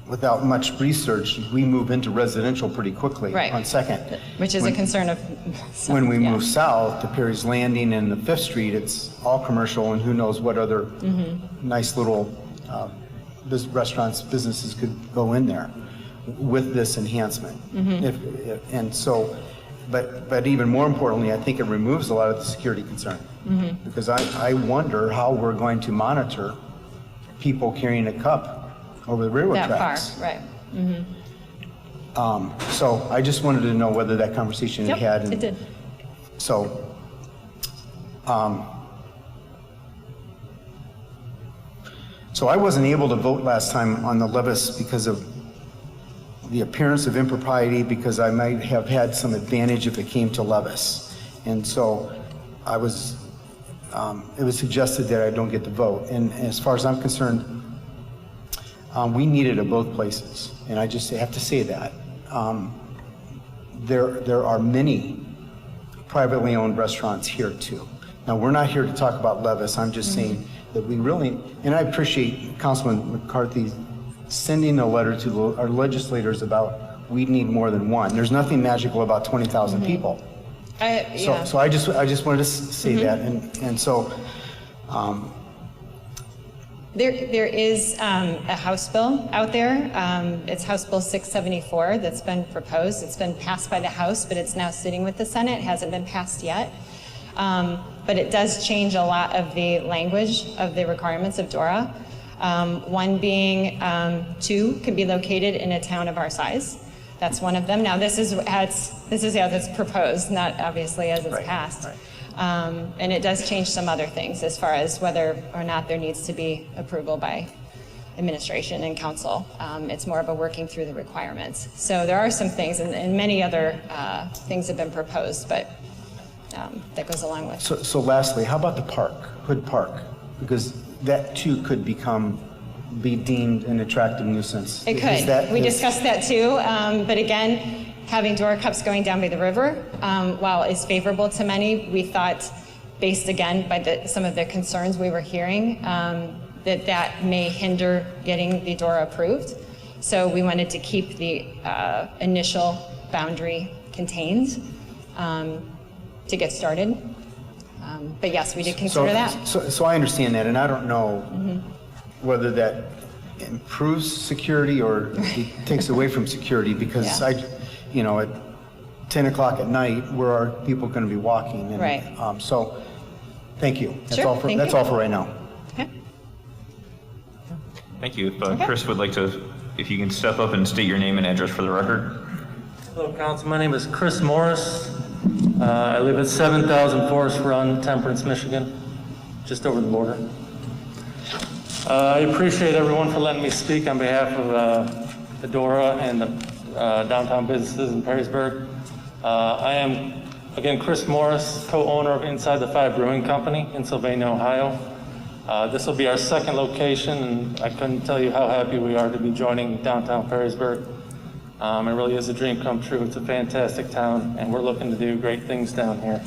without much research, we move into residential pretty quickly Right. on 2nd. Which is a concern of some. When we yeah. move south to Perry's Landing and the 5th Street, it's all commercial, and who knows what other nice little restaurants, businesses could go in there with this enhancement. And so, but even more importantly, I think it removes a lot of the security concern. Because I wonder how we're going to monitor people carrying a cup over the railroad That tracks. far, right. So I just wanted to know whether that conversation Yep, had had. it did. So, so I wasn't able to vote last time on the levis because of the appearance of impropriety, because I might have had some advantage if it came to levis. And so I was, it was suggested that I don't get to vote. And as far as I'm concerned, we need it at both places. And I just have to say that. There are many privately owned restaurants here too. Now, we're not here to talk about levis. I'm just saying that we really, and I appreciate Councilman McCarthy sending a letter to our legislators about we need more than one. There's nothing magical about 20,000 people. Yeah. So I just wanted to say that, and so. There is a House bill out there. It's House Bill 674 that's been proposed. It's been passed by the House, but it's now sitting with the Senate. It hasn't been passed yet. But it does change a lot of the language of the requirements of DORA. One being 2 can be located in a town of our size. That's one of them. Now, this is how it's proposed, not obviously as it's passed. Right. And it does change some other things as far as whether or not there needs to be approval by administration and council. It's more of a working through the requirements. So there are some things, and many other things have been proposed, but that goes along with. So lastly, how about the park, Hood Park? Because that too could be deemed an attractive nuisance. It could. We discussed that too, but again, having DORA cups going down by the river, while is favorable to many, we thought, based again by some of the concerns we were hearing, that may hinder getting the DORA approved. So we wanted to keep the initial boundary contained to get started. But yes, we did consider that. So I understand that, and I don't know whether that improves security or it takes away from security, because you know, at 10 o'clock at night, where are people going to be walking? And, right. So, thank you. That's Sure, all for thank you. all for right now. Okay. Thank you. If Chris would like to, if you can step up and state your name and address for the record. Hello, Council. My name is Chris Morris. I live at 7000 Forest Run, Temperance, Michigan, just over the border. I appreciate everyone for letting me speak on behalf of the DORA and the downtown businesses in Perrysburg. I am, again, Chris Morris, co-owner of Inside the Five Brewing Company in Sylvania, Ohio. This will be our second location, and I couldn't tell you how happy we are to be joining downtown Perrysburg. It really is a dream come true. It's a fantastic town, and we're looking to do great things down here.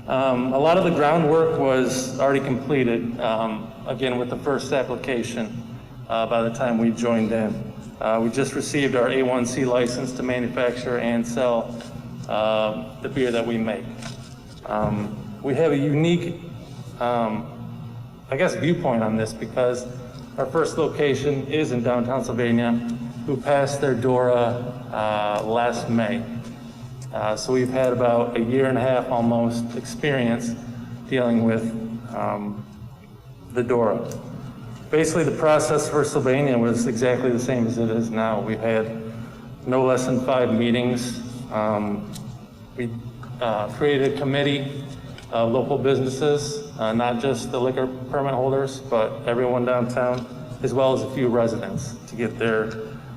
A lot of the groundwork was already completed, again, with the first application by the time we joined in. We just received our A1C license to manufacture and sell the beer that we make. We have a unique, I guess, viewpoint on this because our first location is in downtown Sylvania, who passed their DORA last May. So we've had about a year and a half almost experience dealing with the DORA. basically the process for Sylvania was exactly the same as it is now. We've had no less than 5 meetings. We created a committee of local businesses, not just the liquor permit holders, but everyone downtown, as well as a few residents to get their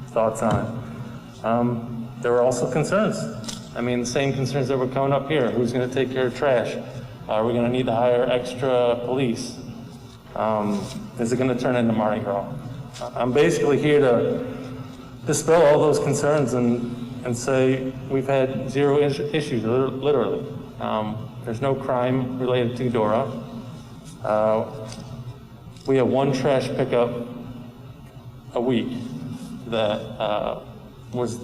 thoughts on it. There were also concerns. I mean, the same concerns that were coming up here. Who's going to take care of trash? Are we going to need to hire extra police? Is it going to turn into Mardi Gras? I'm basically here to dispel all those concerns and say we've had 0 issues, literally. There's no crime related to DORA. We have 1 trash pickup a week that was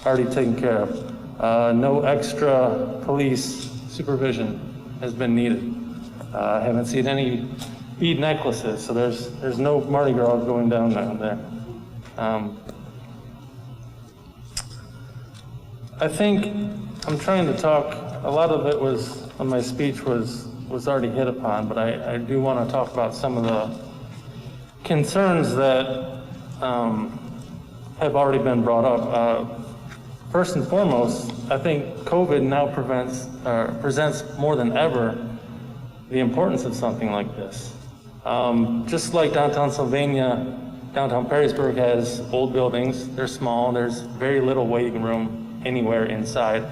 already taken care of. No extra police supervision has been needed. I haven't seen any bead necklaces, so there's no Mardi Gras going down there. I think I'm trying to talk, a lot of it was, on my speech was already hit upon, but I do want to talk about some of the concerns that have already been brought up. First and foremost, I think COVID now presents more than ever the importance of something like this. Just like downtown Sylvania, downtown Perrysburg has old buildings. They're small. There's very little waiting room anywhere inside.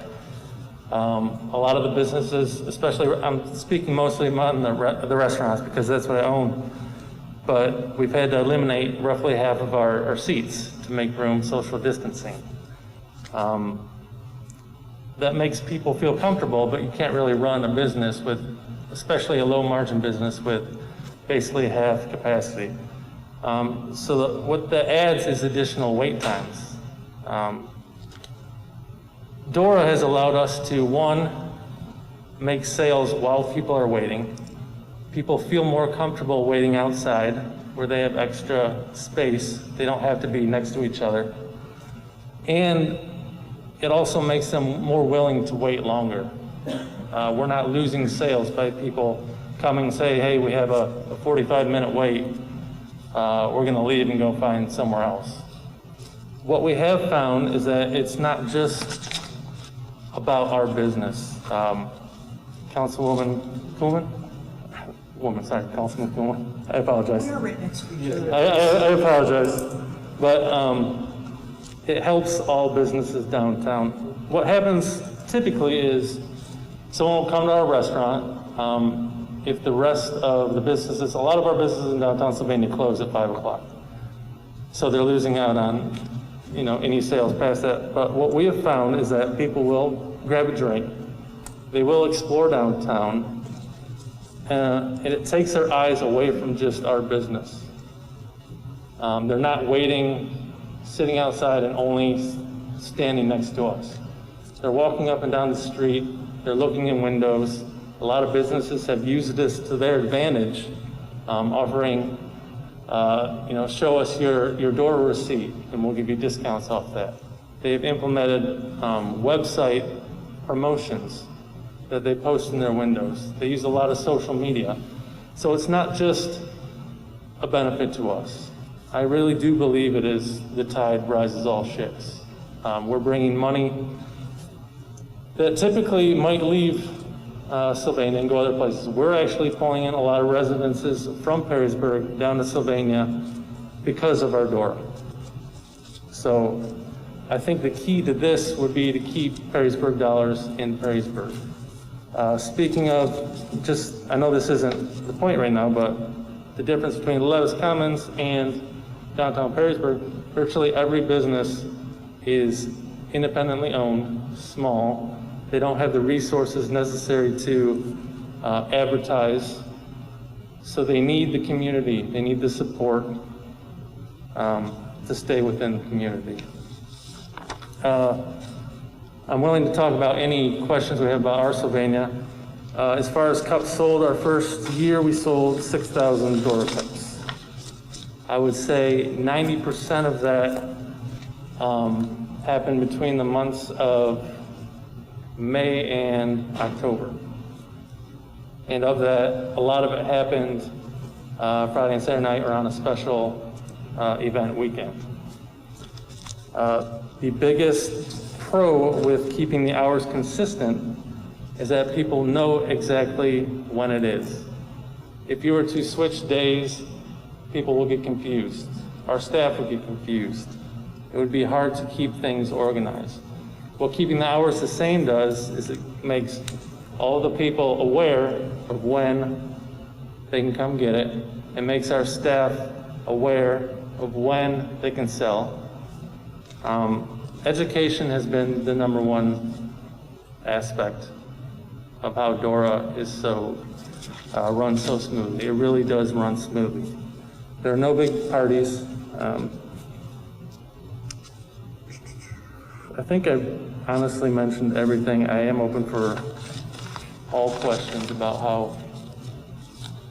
A lot of the businesses, especially, I'm speaking mostly about the restaurants because that's what I own, but we've had to eliminate roughly half of our seats to make room social distancing. That makes people feel comfortable, but you can't really run a business with, especially a low margin business with basically half capacity. So what that adds is additional wait times. DORA has allowed us to, 1, make sales while people are waiting. People feel more comfortable waiting outside where they have extra space. They don't have to be next to each other. And it also makes them more willing to wait longer. We're not losing sales by people coming and say, hey, we have a 45-minute wait. We're going to leave and go find somewhere else. What we have found is that it's not just about our business. Councilwoman Kuhlman? Councilman Kuhlman. I apologize. You're right next to each other. I apologize. But it helps all businesses downtown. What happens typically is someone will come to our restaurant. If the rest of the businesses, a lot of our businesses in downtown Sylvania close at 5 o'clock. So they're losing out on, any sales past that. But what we have found is that people will grab a drink. They will explore downtown. And it takes their eyes away from just our business. They're not waiting, sitting outside and only standing next to us. They're walking up and down the street. They're looking in windows. A lot of businesses have used this to their advantage, offering, show us your DORA receipt and we'll give you discounts off that. They've implemented website promotions that they post in their windows. They use a lot of social media. So it's not just a benefit to us. I really do believe it is the tide rises all ships. We're bringing money that typically might leave Sylvania and go other places. We're actually pulling in a lot of residences from Perrysburg down to Sylvania because of our DORA. So I think the key to this would be to keep Perrysburg dollars in Perrysburg. Speaking of, I know this isn't the point right now, but the difference between Levis Commons and downtown Perrysburg, virtually every business is independently owned, small. They don't have the resources necessary to advertise. So they need the community, they need the support to stay within the community. I'm willing to talk about any questions we have about our Sylvania. As far as cups sold, our first year we sold 6,000 DORA cups. I would say 90% of that happened between the months of May and October. And of that, a lot of it happened Friday and Saturday night, or on a special event weekend. The biggest pro with keeping the hours consistent is that people know exactly when it is. If you were to switch days, people will get confused. Our staff would get confused. It would be hard to keep things organized. What keeping the hours the same does is it makes all the people aware of when they can come get it. It makes our staff aware of when they can sell. Education has been the #1 aspect of how DORA is runs so smoothly. It really does run smoothly. There are no big parties. I think I've honestly mentioned everything. I am open for all questions about how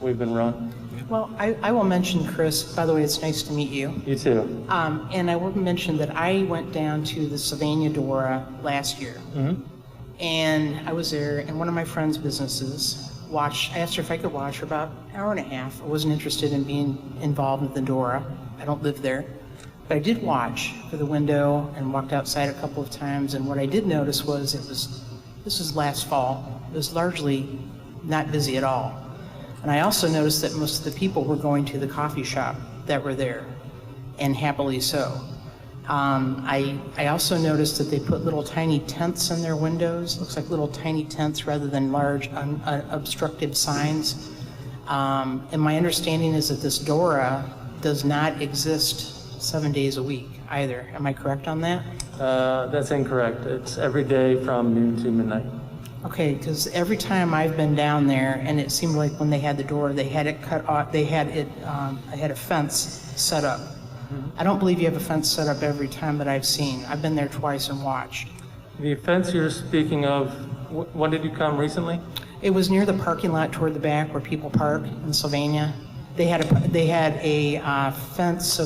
we've been run. Well, I will mention, Chris, by the way, it's nice to meet you. You too. And I will mention that I went down to the Sylvania DORA last year. And I was there, and one of my friend's businesses watched. I asked her if I could watch for about an hour and a half. I wasn't interested in being involved with the DORA. I don't live there. But I did watch for the window and walked outside a couple of times. And what I did notice was this was last fall. It was largely not busy at all. And I also noticed that most of the people were going to the coffee shop that were there, and happily so. I also noticed that they put little tiny tents in their windows. Looks like little tiny tents rather than large obstructive signs. And my understanding is that this DORA does not exist 7 days a week either. Am I correct on that? That's incorrect. It's every day from noon to midnight. Okay, because every time I've been down there, and it seemed like when they had the DORA, they had it cut off. They had a fence set up. I don't believe you have a fence set up every time that I've seen. I've been there twice and watched. The fence you're speaking of, when did you come recently? It was near the parking lot toward the back where people park in Sylvania. They had a fence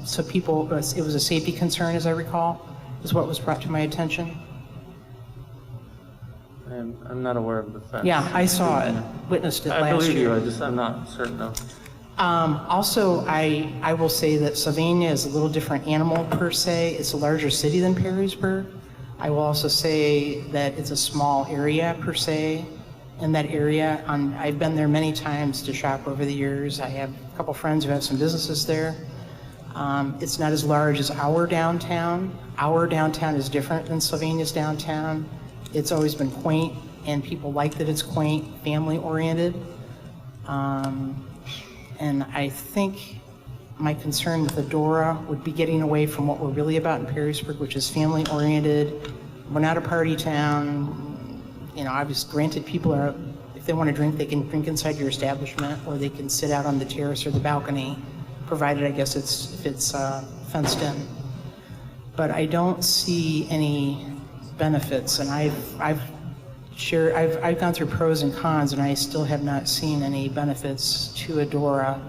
so people. It was a safety concern, as I recall, is what was brought to my attention. I'm not aware of the fence. Yeah, I saw it, witnessed it last year. I believe you. I'm not certain of. Also, I will say that Sylvania is a little different animal per se. It's a larger city than Perrysburg. I will also say that it's a small area per se. In that area, I've been there many times to shop over the years. I have a couple friends who have some businesses there. It's not as large as our downtown. Our downtown is different than Sylvania's downtown. It's always been quaint, and people like that it's quaint, family-oriented. And I think my concern with the DORA would be getting away from what we're really about in Perrysburg, which is family-oriented. We're not a party town. You know, obviously, granted, people are, if they want to drink, they can drink inside your establishment, or they can sit out on the terrace or the balcony, provided, I guess, if it's fenced in. But I don't see any benefits, and I've gone through pros and cons, and I still have not seen any benefits to a DORA.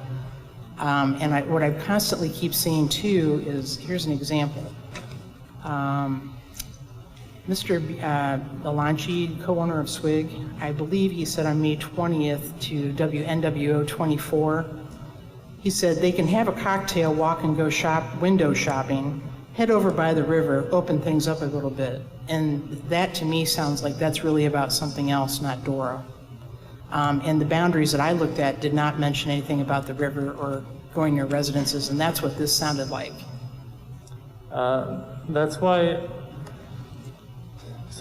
And what I constantly keep seeing too is, here's an example. Mr. Belanchi, co-owner of Swig, I believe he said on May 20th to WNWO 24, he said they can have a cocktail, walk and go window shopping, head over by the river, open things up a little bit. And that to me sounds like that's really about something else, not DORA. And the boundaries that I looked at did not mention anything about the river or going near residences, and that's what this sounded like. That's why,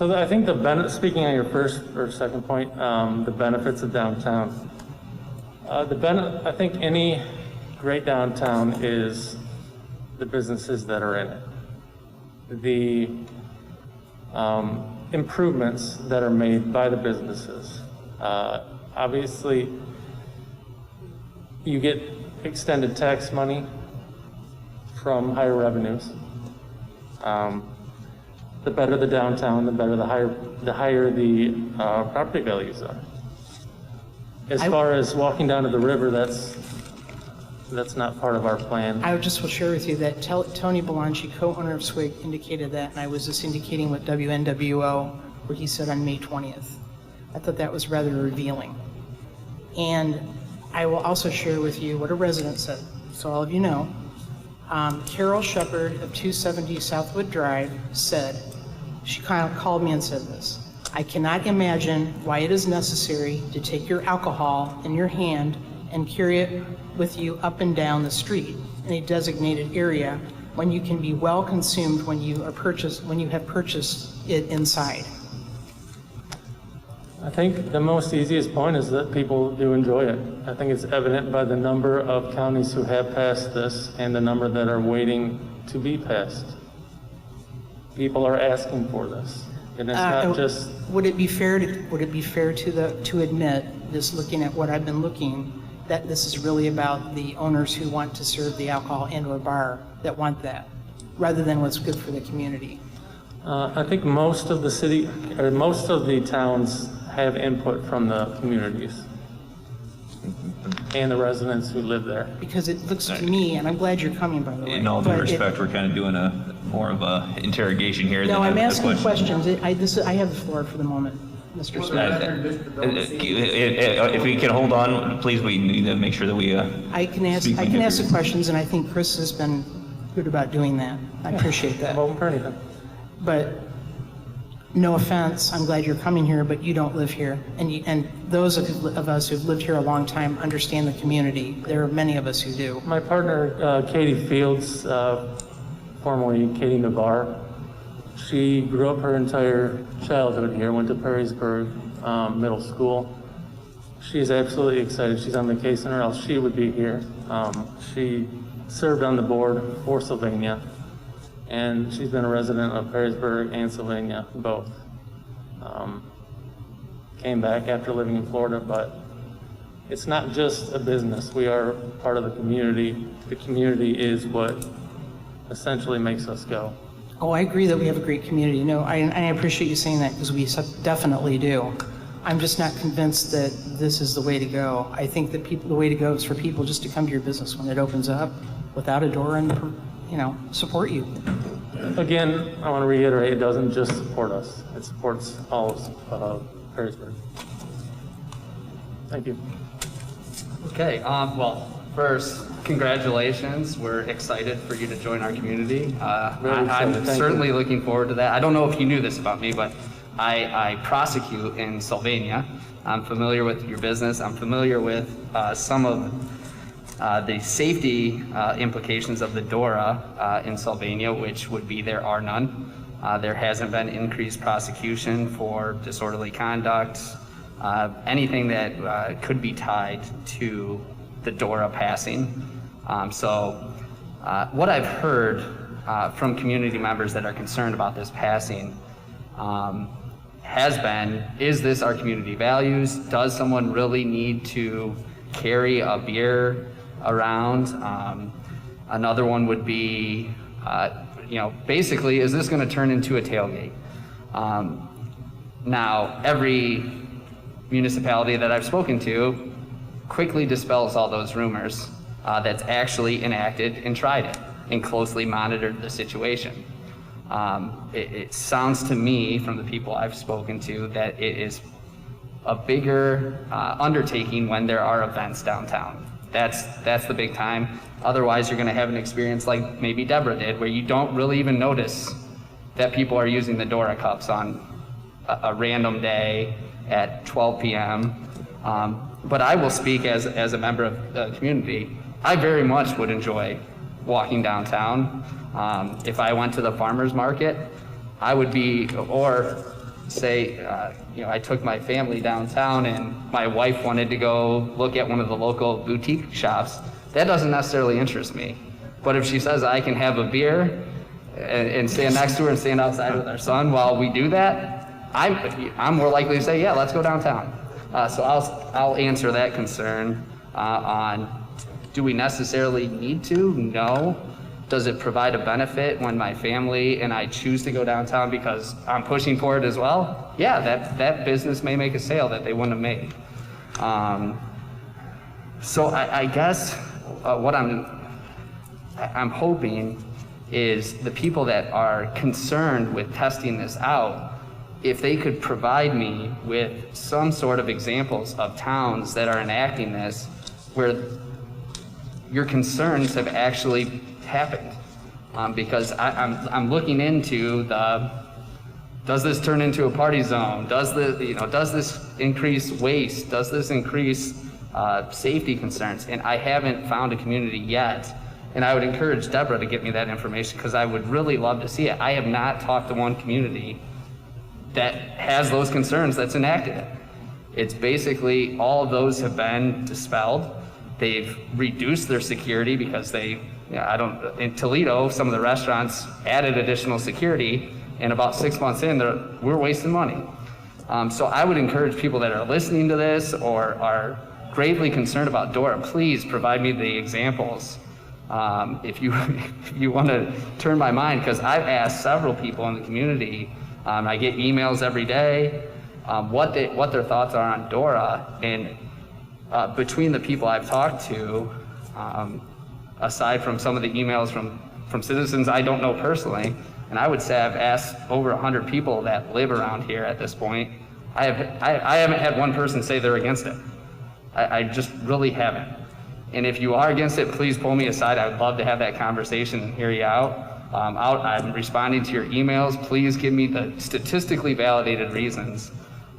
I think speaking on your first or second point, the benefits of downtown. I think any great downtown is the businesses that are in it. The improvements that are made by the businesses. Obviously, you get extended tax money from higher revenues. The better the downtown, the better the higher the property values are. As far as walking down to the river, that's not part of our plan. I just will share with you that Tony Belanchi, co-owner of Swig, indicated that, and I was just indicating with WNWO, where he said on May 20th. I thought that was rather revealing. And I will also share with you what a resident said, so all of you know. Carol Shepard of 270 Southwood Drive said, she kind of called me and said this, "I cannot imagine why it is necessary to take your alcohol in your hand and carry it with you up and down the street in a designated area when you can be well consumed when you have purchased it inside." I think the most easiest point is that people do enjoy it. I think it's evident by the number of counties who have passed this and the number that are waiting to be passed. People are asking for this, and it's not just. Would it be fair to admit, just looking at what I've been looking, that this is really about the owners who want to serve the alcohol and/or bar that want that, rather than what's good for the community? I think most of the towns have input from the communities and the residents who live there. Because it looks to me, and I'm glad you're coming, by the way. In all due respect, we're kind of doing more of a interrogation here. No, than I'm a asking question. questions. I have the floor for the moment, Mr. Smith. If we can hold on, please, we need to make sure that we. I can ask the questions, and I think Chris has been good about doing that. I appreciate that. I'm open for anything. But no offense, I'm glad you're coming here, but you don't live here. And those of us who've lived here a long time understand the community. There are many of us who do. My partner, Katie Fields, formerly Katie Navarre, she grew up her entire childhood here, went to Perrysburg Middle School. She's absolutely excited. She's on vacation, or else she would be here. She served on the board for Sylvania, and she's been a resident of Perrysburg and Sylvania, both. Came back after living in Florida, but it's not just a business. We are part of the community. The community is what essentially makes us go. Oh, I agree that we have a great community. No, I appreciate you saying that, because we definitely do. I'm just not convinced that this is the way to go. I think that the way to go is for people just to come to your business when it opens up without a door and, support you. Again, I want to reiterate, it doesn't just support us. It supports all of Perrysburg. Thank you. Okay, well, first, congratulations. We're excited for you to join our community. I'm certainly looking forward to that. I don't know if you knew this about me, but I prosecute in Sylvania. I'm familiar with your business. I'm familiar with some of the safety implications of the DORA in Sylvania, which would be there are none. There hasn't been increased prosecution for disorderly conduct, anything that could be tied to the DORA passing. So what I've heard from community members that are concerned about this passing has been, is this our community values? Does someone really need to carry a beer around? Another one would be, basically, is this going to turn into a tailgate? Now, every municipality that I've spoken to quickly dispels all those rumors, that's actually enacted and tried it and closely monitored the situation. It sounds to me, from the people I've spoken to, that it is a bigger undertaking when there are events downtown. That's the big time. Otherwise, you're going to have an experience like maybe Deborah did, where you don't really even notice that people are using the DORA cups on a random day at 12 p.m. But I will speak as a member of the community. I very much would enjoy walking downtown. If I went to the farmer's market, I would be, or say, I took my family downtown and my wife wanted to go look at one of the local boutique shops. That doesn't necessarily interest me. But if she says I can have a beer and stand next to her and stand outside with our son while we do that, I'm more likely to say, yeah, let's go downtown. So I'll answer that concern on, do we necessarily need to? No. Does it provide a benefit when my family and I choose to go downtown because I'm pushing for it as well? Yeah, that business may make a sale that they wouldn't have made. So I guess what I'm hoping is the people that are concerned with testing this out, if they could provide me with some sort of examples of towns that are enacting this where your concerns have actually happened. Because I'm looking into does this turn into a party zone? Does this increase waste? Does this increase safety concerns? And I haven't found a community yet. And I would encourage Deborah to get me that information because I would really love to see it. I have not talked to one community that has those concerns that's enacted it. It's basically all of those have been dispelled. They've reduced their security because in Toledo, some of the restaurants added additional security, and about 6 months in, we're wasting money. So I would encourage people that are listening to this or are gravely concerned about DORA, please provide me the examples. If you want to turn my mind, because I've asked several people in the community, I get emails every day, what their thoughts are on DORA, and between the people I've talked to, aside from some of the emails from citizens I don't know personally, and I would say I've asked over 100 people that live around here at this point, I haven't had one person say they're against it. I just really haven't. And if you are against it, please pull me aside. I would love to have that conversation and hear you out. I'm responding to your emails. Please give me the statistically validated reasons.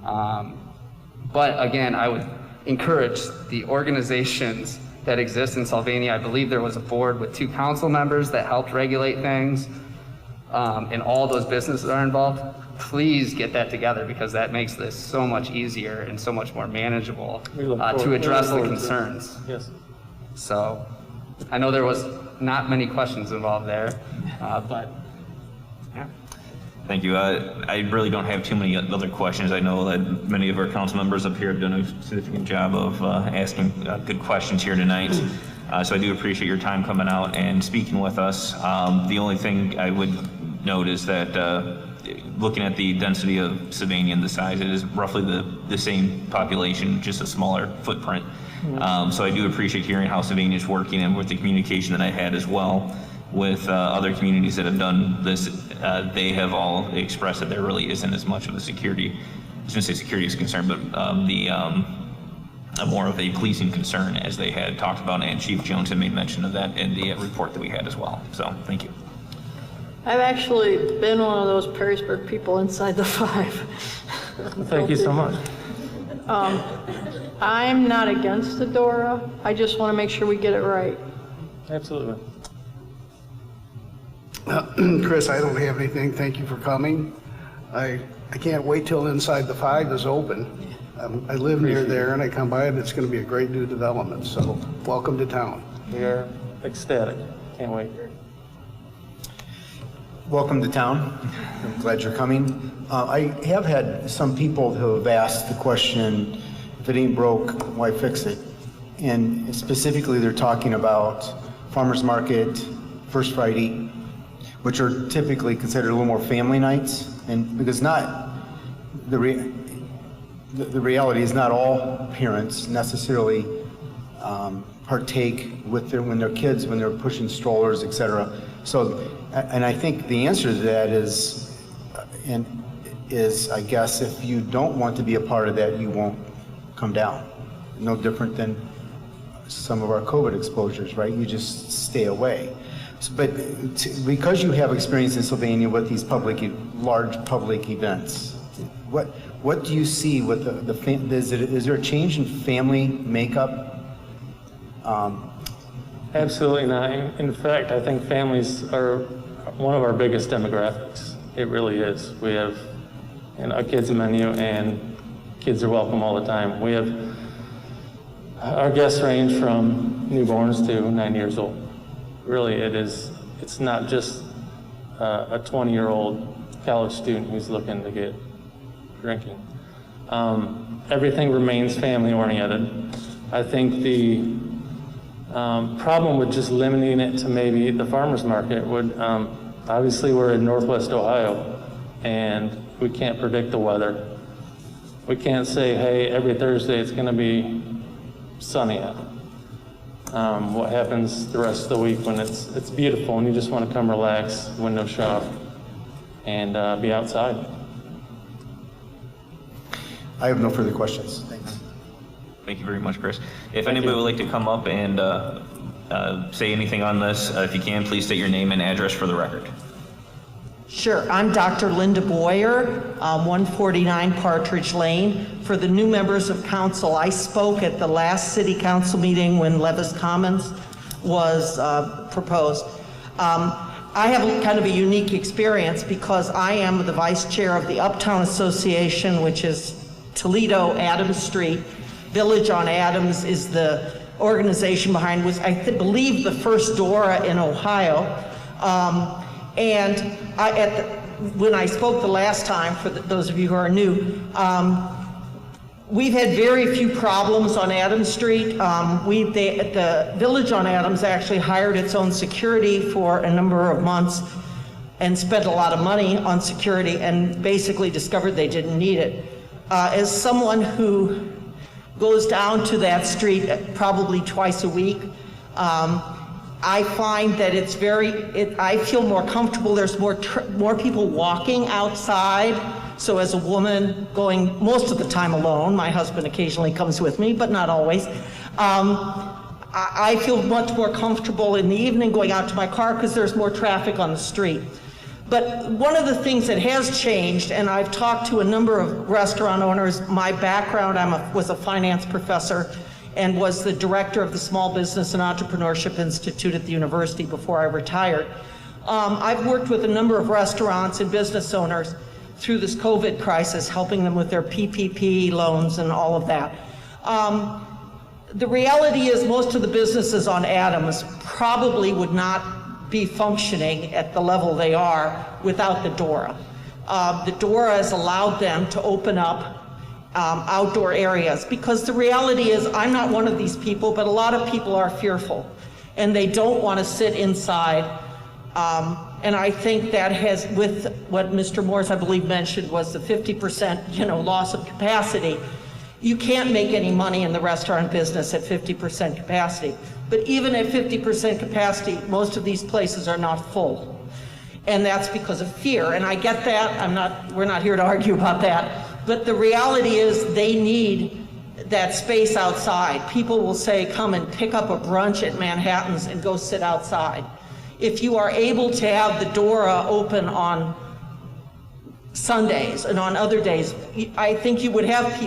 But again, I would encourage the organizations that exist in Sylvania. I believe there was a board with 2 council members that helped regulate things, and all those businesses are involved. Please get that together because that makes this so much easier and so much more manageable to address the concerns. Yes. So I know there was not many questions involved there, but yeah. Thank you. I really don't have too many other questions. I know that many of our council members up here have done a significant job of asking good questions here tonight. So I do appreciate your time coming out and speaking with us. The only thing I would note is that looking at the density of Sylvania and the size, it is roughly the same population, just a smaller footprint. So I do appreciate hearing how Sylvania is working and with the communication that I had as well with other communities that have done this. They have all expressed that there really isn't as much of a security, I was going to say security is concerned, but more of a policing concern as they had talked about, and Chief Jones had made mention of that in the report that we had as well. So thank you. I've actually been one of those Perrysburg people inside the 5. Thank you so much. I'm not against the DORA. I just want to make sure we get it right. Absolutely. Chris, I don't have anything. Thank you for coming. I can't wait till Inside the 5 is open. I live near there and I come by and it's going to be a great new development. So welcome to town. We are ecstatic. Can't wait. Welcome to town. I'm glad you're coming. I have had some people who have asked the question, if it ain't broke, why fix it? And specifically, they're talking about farmers market, First Friday, which are typically considered a little more family nights. And because the reality is not all parents necessarily partake with when their kids, when they're pushing strollers, et cetera. So, and I think the answer to that is, I guess, if you don't want to be a part of that, you won't come down. No different than some of our COVID exposures, right? You just stay away. So, but because you have experience in Sylvania with these large public events, what do you see with is there a change in family makeup? Absolutely not. In fact, I think families are one of our biggest demographics. It really is. We have a kids menu and kids are welcome all the time. We have, our guests range from newborns to 9 years old. Really, it's not just a 20-year-old college student who's looking to get drinking. Everything remains family oriented. I think the problem with just limiting it to maybe the farmer's market would, obviously we're in Northwest Ohio and we can't predict the weather. We can't say, hey, every Thursday it's gonna be sunny out. What happens the rest of the week when it's beautiful and you just wanna come relax, window shop, and be outside. I have no further questions. Thanks. Thank you very much, Chris. If anybody would like to come up and say anything on this, if you can, please state your name and address for the record. Sure. I'm Dr. Linda Boyer, 149 Partridge Lane. For the new members of council, I spoke at the last city council meeting when Levis Commons was proposed. I have kind of a unique experience because I am the vice chair of the Uptown Association, which is Toledo, Adams Street. Village on Adams is the organization behind which I believe the first DORA in Ohio. When I spoke the last time, for those of you who are new, we've had very few problems on Adams Street. The Village on Adams actually hired its own security for a number of months and spent a lot of money on security and basically discovered they didn't need it. As someone who goes down to that street probably twice a week, I find that I feel more comfortable. There's more people walking outside. So as a woman going most of the time alone, my husband occasionally comes with me, but not always, I feel much more comfortable in the evening going out to my car because there's more traffic on the street. But one of the things that has changed, and I've talked to a number of restaurant owners, my background, was a finance professor and was the director of the Small Business and Entrepreneurship Institute at the university before I retired. I've worked with a number of restaurants and business owners through this COVID crisis, helping them with their PPP loans and all of that. The reality is most of the businesses on Adams probably would not be functioning at the level they are without the DORA. The DORA has allowed them to open up outdoor areas because the reality is I'm not one of these people, but a lot of people are fearful and they don't want to sit inside. And I think that has, with what Mr. Morris, I believe, mentioned was the 50% loss of capacity. You can't make any money in the restaurant business at 50% capacity. But even at 50% capacity, most of these places are not full. And that's because of fear. And I get that. We're not here to argue about that. But the reality is they need that space outside. People will say, come and pick up a brunch at Manhattan's and go sit outside. If you are able to have the DORA open on Sundays and on other days, I think you would have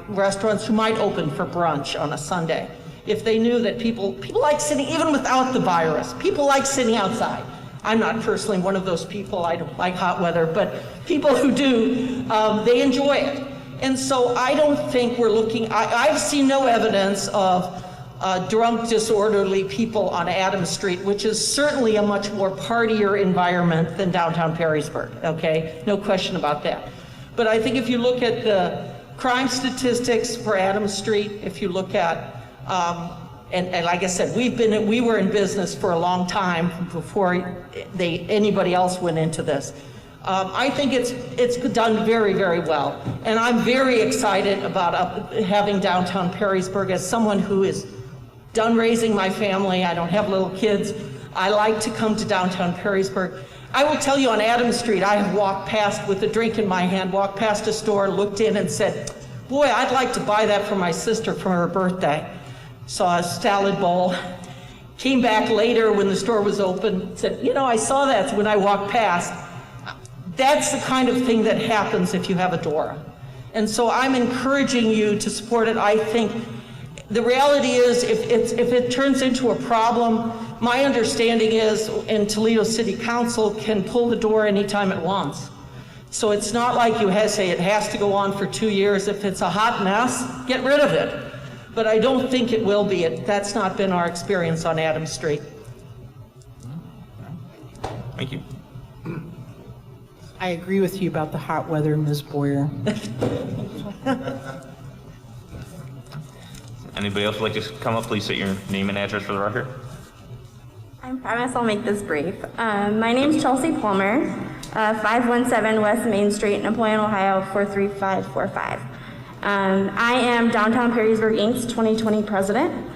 restaurants who might open for brunch on a Sunday. If they knew that people like sitting, even without the virus, people like sitting outside. I'm not personally one of those people, I don't like hot weather, but people who do, they enjoy it. And so I don't think we're I've seen no evidence of drunk, disorderly people on Adams Street, which is certainly a much more partier environment than downtown Perrysburg, okay? No question about that. But I think if you look at the crime statistics for Adams Street, if you look at, and like I said, we were in business for a long time before anybody else went into this. I think it's done very, very well. And I'm very excited about having downtown Perrysburg as someone who is done raising my family. I don't have little kids. I like to come to downtown Perrysburg. I will tell you on Adams Street, I have walked past with a drink in my hand, walked past a store, looked in and said, boy, I'd like to buy that for my sister for her birthday. Saw a salad bowl, came back later when the store was open, said, I saw that when I walked past. That's the kind of thing that happens if you have a DORA. And so I'm encouraging you to support it. I think the reality is if it turns into a problem, my understanding is in Toledo City Council can pull the DORA anytime it wants. So it's not like you say it has to go on for 2 years. If it's a hot mess, get rid of it. But I don't think it will be. That's not been our experience on Adams Street. Thank you. I agree with you about the hot weather, Ms. Boyer. Anybody else would like to come up? Please state your name and address for the record. I promise I'll make this brief. My name's Chelsea Palmer, 517 West Main Street, Napoleon, Ohio, 43545. I am Downtown Perrysburg Inc.'s 2020 president.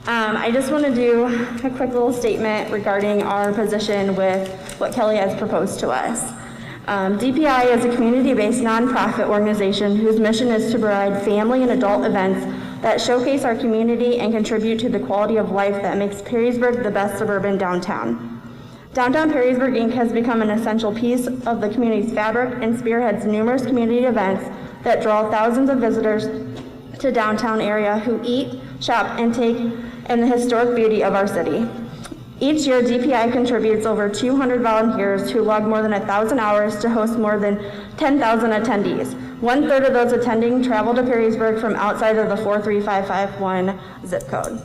I just want to do a quick little statement regarding our position with what Kelly has proposed to us. DPI is a community-based nonprofit organization whose mission is to provide family and adult events that showcase our community and contribute to the quality of life that makes Perrysburg the best suburban downtown. Downtown Perrysburg, Inc. has become an essential piece of the community's fabric and spearheads numerous community events that draw thousands of visitors to downtown area who eat, shop, and take in the historic beauty of our city. Each year, DPI contributes over 200 volunteers who log more than 1,000 hours to host more than 10,000 attendees. 1/3 of those attending travel to Perrysburg from outside of the 43551 zip code.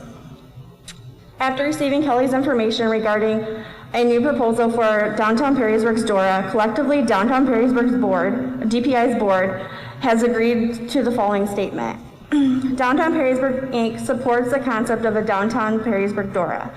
After receiving Kelly's information regarding a new proposal for Downtown Perrysburg's DORA, collectively Downtown Perrysburg's board, DPI's board, has agreed to the following statement. Downtown Perrysburg, Inc. supports the concept of a Downtown Perrysburg DORA.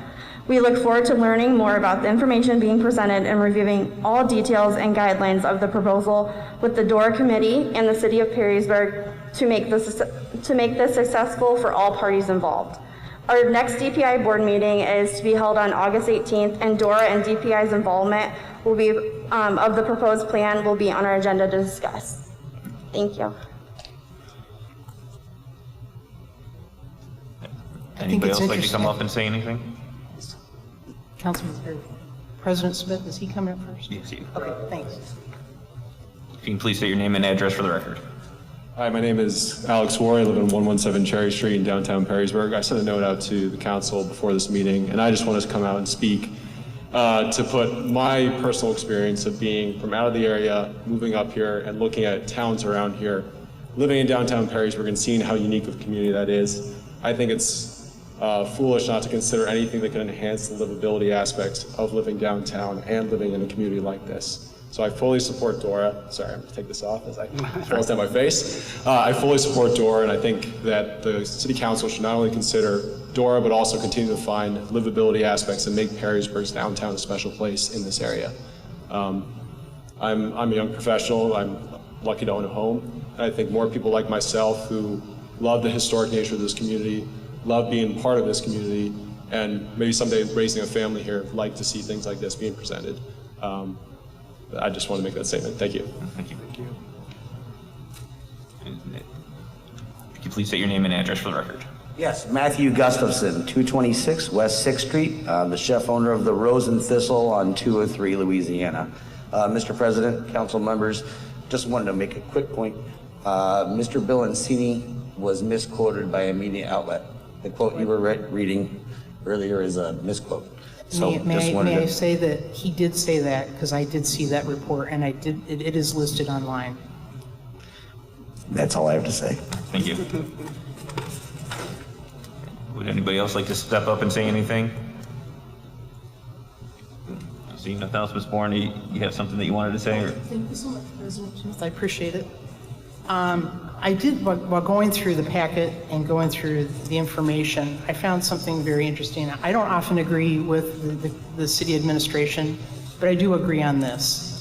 We look forward to learning more about the information being presented and reviewing all details and guidelines of the proposal with the DORA committee and the city of Perrysburg to make this successful for all parties involved. Our next DPI board meeting is to be held on August 18th, and DORA and DPI's involvement will be of the proposed plan will be on our agenda to discuss. Thank you. Anybody else like to come up and say anything? President Smith, is he coming up first? Yes, you. Okay, thanks. If you can please state your name and address for the record. Hi, my name is Alex Ward. I live in 117 Cherry Street in downtown Perrysburg. I sent a note out to the council before this meeting, and I just want to come out and speak to put my personal experience of being from out of the area, moving up here, and looking at towns around here, living in downtown Perrysburg and seeing how unique of a community that is. I think it's foolish not to consider anything that can enhance the livability aspects of living downtown and living in a community like this. So I fully support DORA. Sorry, I'm going to take this off as I falls down my face. I fully support DORA, and I think that the City Council should not only consider DORA, but also continue to find livability aspects and make Perrysburg's downtown a special place in this area. I'm a young professional. I'm lucky to own a home. And I think more people like myself who love the historic nature of this community, love being part of this community, and maybe someday raising a family here, like to see things like this being presented. I just want to make that statement. Thank you. Thank you. Thank you. Could you please state your name and address for the record? Yes, Matthew Gustafson, 226 West 6th Street, the chef owner of the Rose and Thistle on 203 Louisiana. Mr. President, council members, just wanted to make a quick point. Mr. Bilancini was misquoted by a media outlet. The quote you were reading earlier is a misquote. So May I say that he did say that, because I did see that report, and it is listed online. That's all I have to say. Thank you. Would anybody else like to step up and say anything? Seeing nothing else, Ms. Bourne, you have something that you wanted to say? Or? Thank you so much, President Smith. I appreciate it. I did, while going through the packet and going through the information, I found something very interesting. I don't often agree with the city administration, but I do agree on this.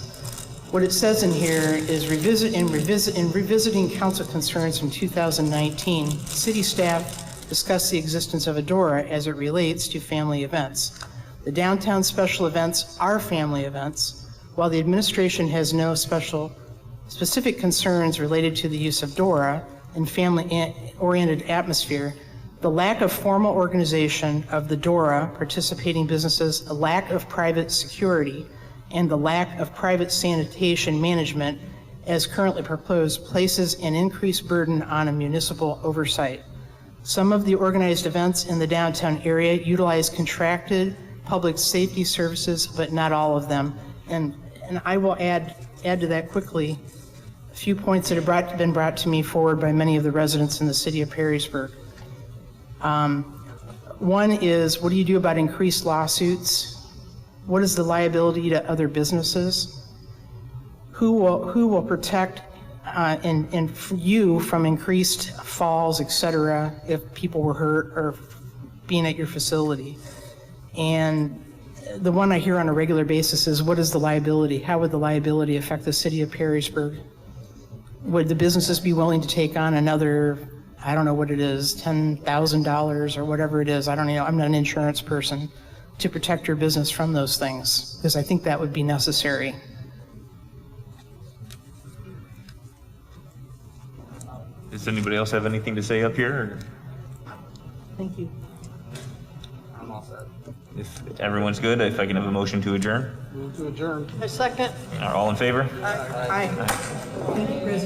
What it says in here is revisiting council concerns from 2019, city staff discussed the existence of a DORA as it relates to family events. The downtown special events are family events, while the administration has no specific concerns related to the use of DORA and family-oriented atmosphere. The lack of formal organization of the DORA participating businesses, a lack of private security, and the lack of private sanitation management as currently proposed places an increased burden on a municipal oversight. Some of the organized events in the downtown area utilize contracted public safety services, but not all of them. And I will add to that quickly a few points that have been brought to me forward by many of the residents in the city of Perrysburg. One is, what do you do about increased lawsuits? What is the liability to other businesses? Who will protect and you from increased falls, et cetera, if people were hurt or being at your facility? And the one I hear on a regular basis is, what is the liability? How would the liability affect the city of Perrysburg? Would the businesses be willing to take on another, I don't know what it is, $10,000 or whatever it is, I don't know, I'm not an insurance person, to protect your business from those things? Because I think that would be necessary. Does anybody else have anything to say up here? Or? Thank you. I'm all set. If everyone's good, if I can have a motion to adjourn? Move to adjourn. I second. All in favor? Aye. Thank you, President.